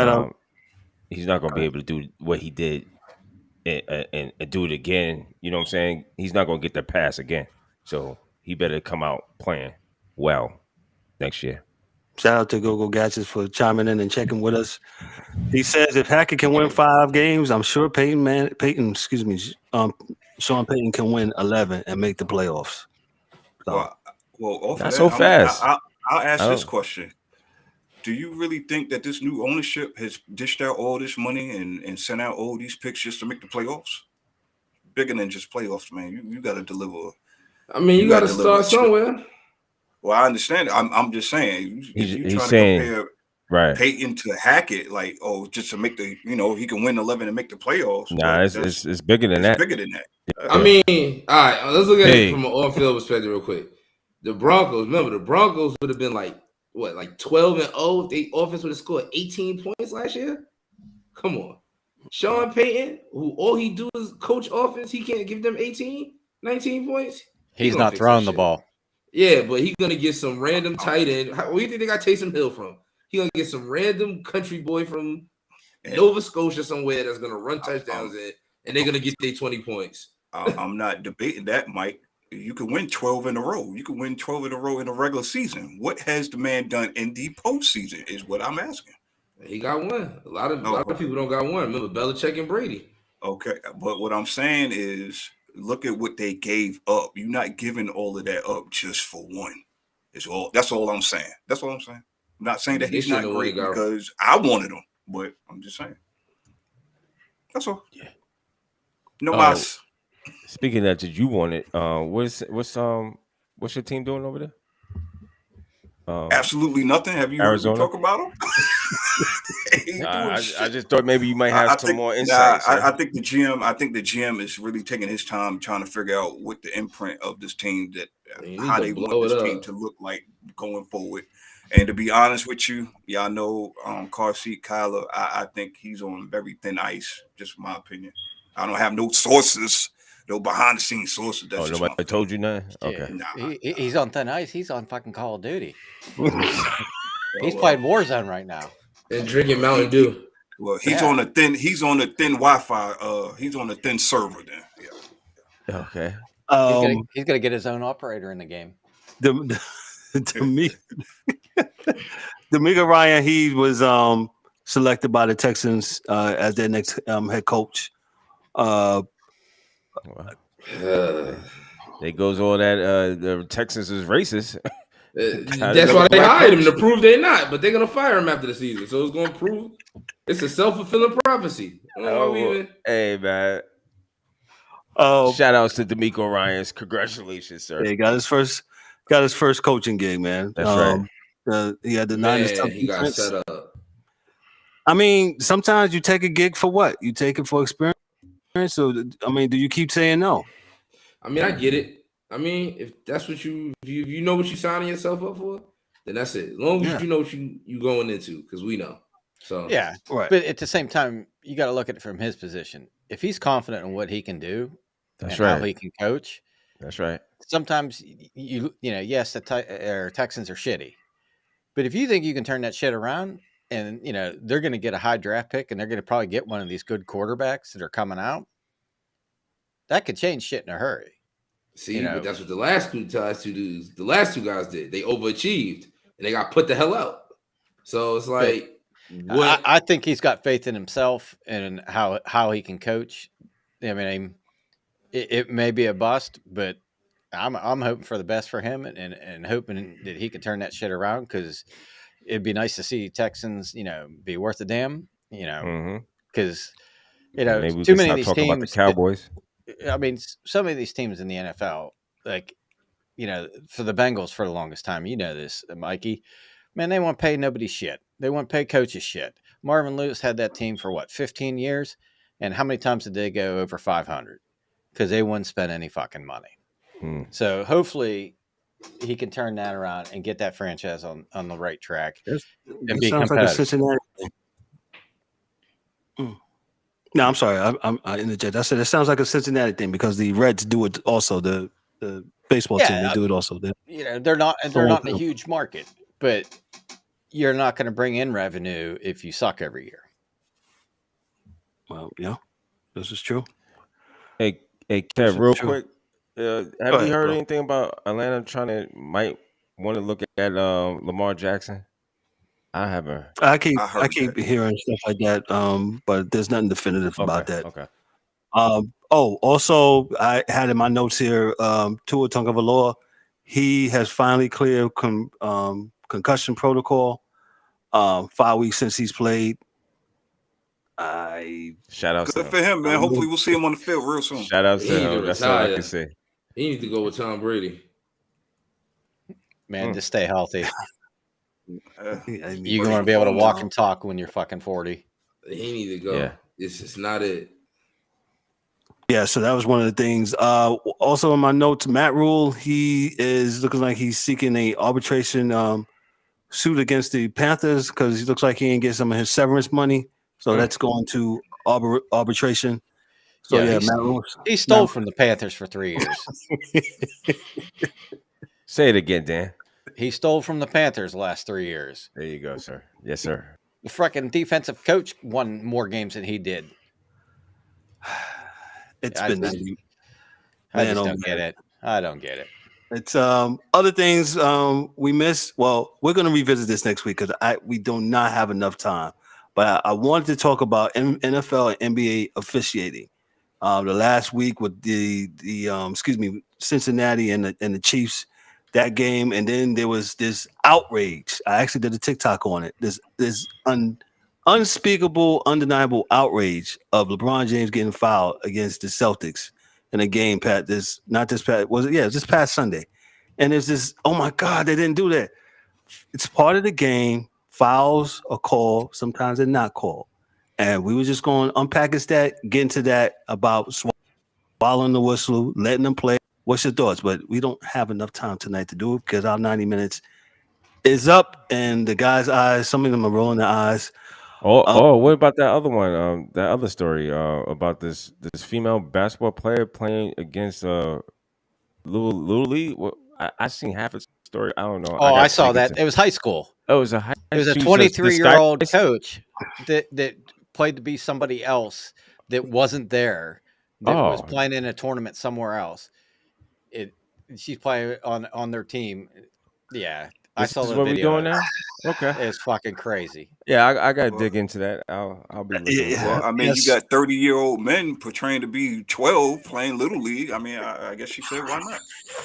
he's not going to be able to do what he did and do it again. You know what I'm saying? He's not going to get the pass again. So he better come out playing well next year. Shout out to Go Gadgets for chiming in and checking with us. He says if Hackett can win 5 games, I'm sure Sean Payton can win 11 and make the playoffs. Well, off not of that, so fast. I'll ask this question. Do you really think that this new ownership has dished out all this money and sent out all these picks just to make the playoffs? bigger than just playoffs, man. You got to deliver. I mean, you got to start somewhere. Well, I understand. I'm just saying, if you trying to compare Peyton to Hackett, like, just to make the, he can win 11 and make the playoffs. Nah, it's bigger than that. Bigger than that. I mean, all right, let's look at it from an on-field perspective real quick. The Broncos, remember, the Broncos would have been like 12-0 if they offense would have scored 18 points last year. Come on. Sean Payton, who all he do is coach offense, he can't give them 18, 19 points. He's not throwing the ball. Yeah, but he's going to get some random tight end. Where do you think they got Taysom Hill from? He's going to get some random country boy from Nova Scotia somewhere that's going to run touchdowns in, and they're going to get their 20 points. I'm not debating that, Mike. You can win 12 in a row. You can win 12 in a row in a regular season. What has the man done in the postseason is what I'm asking. He got one. A lot of people don't got one. Remember Belichick and Brady. Okay, but what I'm saying is, look at what they gave up. You're not giving all of that up just for one. That's all I'm saying. I'm not saying that he's not great because I wanted him, but I'm just saying. That's all. Yeah. No mas. Speaking of that, did you want it? What's your team doing over there? Absolutely nothing. Have you Arizona? Heard me talk about them? I just thought maybe you might have some more insight. I think the GM is really taking his time trying to figure out what the imprint of this team how they want this team to look like going forward. And to be honest with you, y'all know car seat Kyler. I think he's on very thin ice. Just my opinion. I don't have no sources. No behind the scenes sources. That's nobody told you nothing? Okay. Nah, he's on thin ice. He's on fucking Call of Duty. He's playing Warzone right now. And drinking Mountain Dew. Well, he's on a thin Wi-Fi. He's on a thin server then. Yeah. Okay. He's gonna get his own operator in the game. Demeco Ryan, he was selected by the Texans as their next head coach. There goes all that. The Texans is racist. That's why they hired him, to prove they're not. But they're gonna fire him after the season, so it's gonna prove it's a self-fulfilling prophecy. Hey man! Shout outs to Demeco Ryan. Congratulations, sir. He got his first coaching gig, man. That's right. He had the Niners. He got set up. I mean, sometimes you take a gig for what? You take it for experience. So, I mean, do you keep saying no? I mean, I get it. I mean, if that's what you know what you're signing yourself up for, then that's it. As long as you know what you going into, because we know. So yeah, right. But at the same time, you got to look at it from his position. If he's confident in what he can do, that's right. How he can coach. That's right. Sometimes yes, the Texans are shitty, but if you think you can turn that shit around, and they're going to get a high draft pick, and they're going to probably get one of these good quarterbacks that are coming out, that could change shit in a hurry. See, but that's what the last two guys did. They overachieved, and they got put the hell out. So it's like, I think he's got faith in himself and how he can coach. I mean, it may be a bust, but I'm hoping for the best for him, and hoping that he can turn that shit around, because it'd be nice to see Texans, be worth a damn, because maybe too many of these teams. About the Cowboys. I mean, some of these teams in the NFL, like, for the Bengals for the longest time, this, Mikey, man, they won't pay nobody shit. They won't pay coaches shit. Marvin Lewis had that team for 15 years, and how many times did they go over 500? Because they wouldn't spend any fucking money. So hopefully he can turn that around and get that franchise on the right track and be competitive. Like a Cincinnati thing. No, I'm sorry. I interject. I said it sounds like a Cincinnati thing, because the Reds do it also. The baseball team, they do it also. They're not in a huge market, but you're not going to bring in revenue if you suck every year. Well, yeah, this is true. Hey, Kev, real quick. Have you heard anything about Atlanta might want to look at Lamar Jackson? I haven't. I keep hearing stuff like that, but there's nothing definitive about that. Okay. Also, I had in my notes here, Tua Tagovailoa, he has finally cleared concussion protocol. 5 weeks since he's played. Shout out to Good him. for him, man. Hopefully we'll see him on the field real soon. Shout out He to need to him. That's all I retire. can say. He needs to go with Tom Brady. Man, just stay healthy. You're You're going to be able to walk and talk when you're fucking 40. He need to go. Yeah. It's just not it. Yeah, so that was one of the things. Also in my notes, Matt Rhule, he is looking like he's seeking a arbitration suit against the Panthers because he looks like he ain't get some of his severance money. So that's going to arbitration. So yeah, Matt Rhule. He stole from the Panthers for 3 years. Say it again, Dan. He stole from the Panthers the last 3 years. There you go, sir. Yes, sir. The freaking defensive coach won more games than he did. It's I been just- that. I just don't get it. I don't get it. It's other things we missed. Well, we're gonna revisit this next week because we do not have enough time. But I wanted to talk about NFL and NBA officiating. The last week with the Cincinnati and the Chiefs, that game, and then there was this outrage. I actually did a TikTok on it. This unspeakable, undeniable outrage of LeBron James getting fouled against the Celtics in a game. This past Sunday, and there's this. Oh my God, they didn't do that. It's part of the game. Fouls are called. Sometimes they're not called. And we were just going to unpack that, get into that about swallowing the whistle, letting them play. What's your thoughts? But we don't have enough time tonight to do it because our 90 minutes is up, and the guys' eyes, some of them are rolling their eyes. What about that other one? That other story about this female basketball player playing against Little League. Well, I seen half a story. I don't know. Oh, I saw that. It was high school. Oh, it was a 23-year-old coach that played to be somebody else that wasn't there, that was playing in a tournament somewhere else. She's playing on their team. Yeah, I saw the what video. We're doing now? Okay, it's fucking crazy. Yeah, I gotta dig into that. I'll be looking. Well, I mean, you got 30-year-old men portraying to be 12 playing Little League. I mean, I guess you say why not?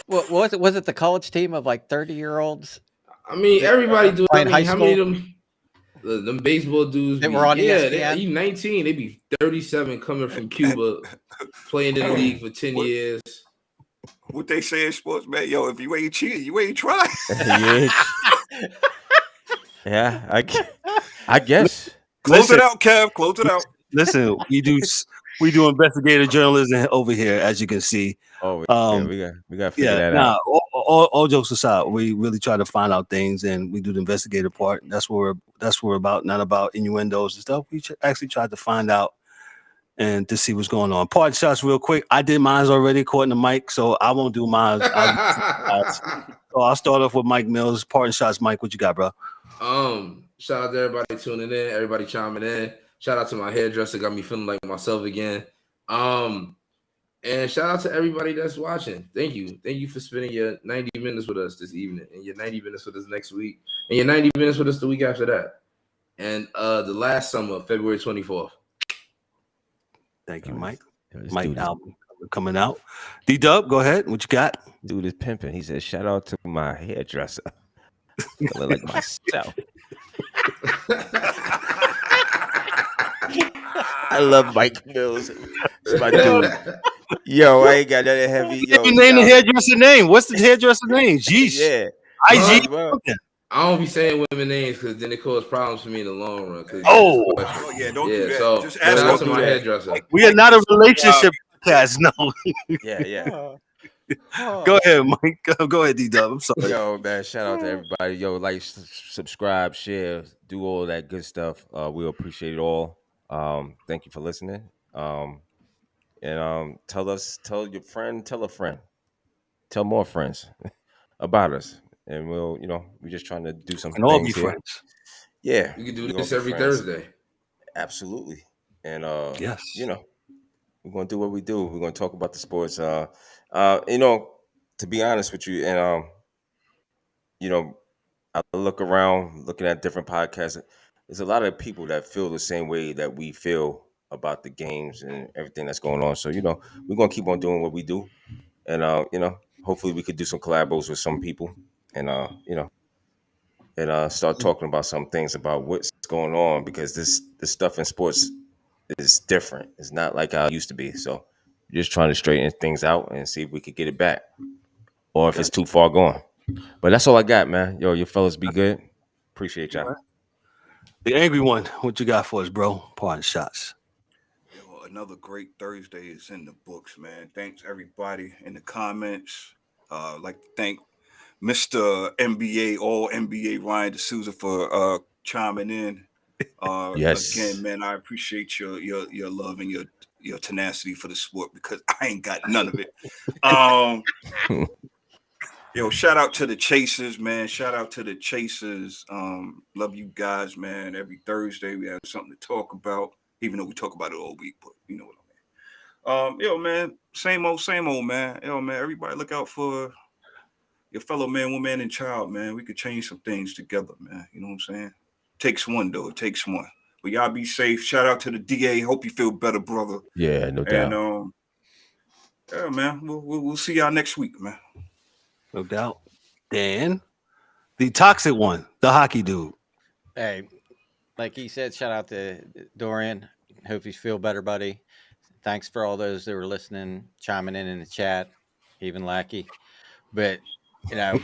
Well, was it the college team of like 30-year-olds? I mean, everybody do. I mean, high how school? many of them baseball dudes that were on ESPN? They 19. They be 37 coming from Cuba, playing in the league for 10 years. What they say in sports, man, yo, if you ain't cheating, you ain't trying. Yeah, I guess. Close it out, Kev. Close it out. Listen, we do investigative journalism over here, as you can see. Oh, we got to figure that out. All jokes aside, we really try to find out things, and we do the investigative part. That's what we're about, not about innuendos and stuff. We actually tried to find out and to see what's going on. Part shots real quick. I did mine already, according to Mike, so I won't do mine. So I'll start off with Mike Mills. Parting shots, Mike. What you got, bro? Shout out to everybody tuning in, everybody chiming in. Shout out to my hairdresser, got me feeling like myself again. And shout out to everybody that's watching. Thank you for spending your 90 minutes with us this evening, and your 90 minutes with us next week, and your 90 minutes with us the week after that, and the last summer, February 24th. Thank you, Mike. Mike album coming out. D-Dub, go ahead. What you got? Dude is pimping. He said, shout out to my hairdresser. I look like myself. I love Mike Mills. It's my dude. Yo, I ain't got that heavy. Yo, you name the hairdresser name. What's the hairdresser name? Jeez. Yeah. IG. I don't be saying women names because then it causes problems for me in the long run. Oh yeah, don't do that. So just shout out to my that. hairdresser. We are not a relationship podcast, no. Yeah. Go ahead, Mike. Go ahead, D-Dub. I'm sorry. Yo, man, shout out to everybody. Yo, like, subscribe, share, do all that good stuff. We'll appreciate it all. Thank you for listening. And tell your friend, tell a friend, tell more friends about us. And we're just trying to do some and all things be here. friends. Yeah. We can do this every Thursday. Absolutely. And yes. We're gonna do what we do. We're gonna talk about the sports. To be honest with you, and I look around, looking at different podcasts. There's a lot of people that feel the same way that we feel about the games and everything that's going on. So we're gonna keep on doing what we do, and hopefully we could do some collabos with some people, and start talking about some things about what's going on, because this stuff in sports is different. It's not like how it used to be. So just trying to straighten things out and see if we could get it back, or if it's too far gone. But that's all I got, man. Yo, your fellas be good. Appreciate y'all. The angry one, what you got for us, bro? Pardon shots. Yo, another great Thursday is in the books, man. Thanks everybody in the comments. Like to thank Mr. N.B.A. All-NBA Ryan DeSouza for chiming in. Yes. Again, man, I appreciate your love and your tenacity for the sport, because I ain't got none of it. Yo, shout out to the Chasers, man. Shout out to the Chasers. Love you guys, man. Every Thursday we have something to talk about, even though we talk about it all week, but you know what I mean. Yo, man, same old, man. Yo, man, everybody look out for your fellow man, woman, and child, man. We could change some things together, man. You know what I'm saying? Takes one, though. It takes one. But y'all be safe. Shout out to the DA. Hope you feel better, brother. Yeah, no doubt. And yeah, man, we'll see y'all next week, man. No doubt. Dan, the toxic one, the hockey dude. Hey, like he said, shout out to Dorian. Hope you feel better, buddy. Thanks for all those that were listening, chiming in the chat, even Lackey. But you know,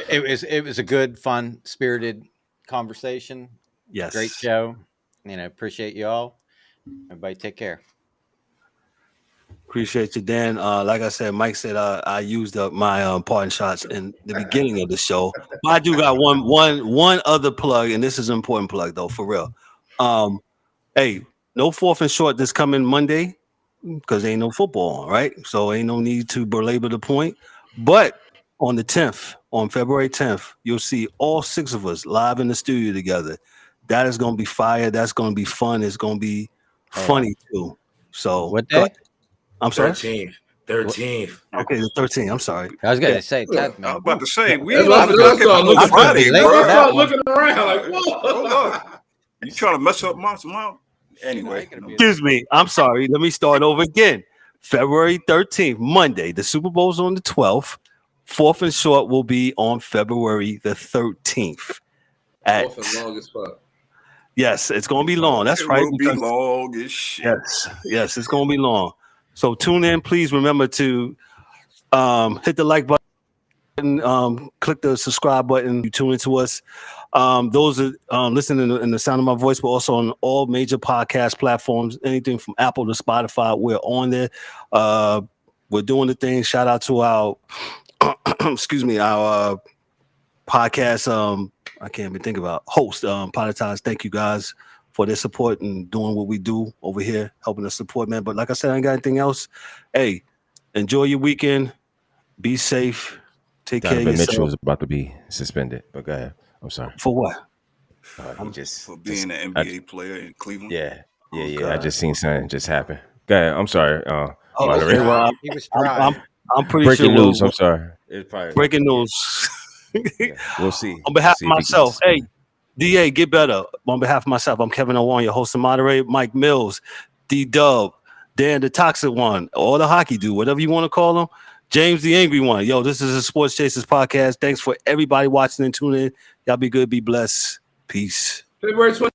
it was a good, fun, spirited conversation. Yes, great show. You know, appreciate you all. Everybody, take care. Appreciate you, Dan. Like I said, Mike said I used up my pardon shots in the beginning of the show. But I do got one other plug, and this is an important plug though, for real. Hey, no fourth and short this coming Monday because ain't no football on, right? So ain't no need to belabor the point. But on the 10th, on February 10th, you'll see all 6 of us live in the studio together. That is going to be fire. That's going to be fun. It's going to be funny too. So what day? I'm sorry. 13th. Okay, the 13th. I'm sorry. I was gonna say I that, was man. about to say we That's ain't what I start looking Friday, late bro. for that one. looking around like, whoa. Hold up. You trying to mess up my anyway? Excuse me. I'm sorry. Let me start over again. February 13th, Monday. The Super Bowl's on the 12th. Fourth and short will be on February the 13th. Fourth and long as fuck. Yes, it's going to be long. That's It right. will be long as shit. Yes, it's going to be long. So tune in. Please remember to hit the like button, click the subscribe button. You tune into us. Those are listening in the sound of my voice, but also on all major podcast platforms, anything from Apple to Spotify. We're on there. We're doing the thing. Shout out to our, our podcast. I can't even think about host, Podotage. Thank you guys for their support and doing what we do over here, helping us support, man. But like I said, I ain't got anything else. Hey, enjoy your weekend. Be safe. Take care of yourself. Mitchell is about to be suspended, but go ahead. I'm sorry. For what? For being an NBA player in Cleveland. Yeah. God. I just seen something just happen. Go ahead. I'm sorry. Okay, well, He was fried. I'm pretty breaking sure news. I'm sorry. It's probably breaking news. Yeah, we'll see. On behalf of We'll see myself, hey, DA, get better. On behalf of myself, I'm Kevin Owan, your host and moderator. Mike Mills, D-Dub, Dan the Toxic One, or the Hockey Dude, whatever you want to call him. James the Angry One. Yo, this is a Sports Chasers podcast. Thanks for everybody watching and tuning in. Y'all be good, be blessed. Peace. February 20th.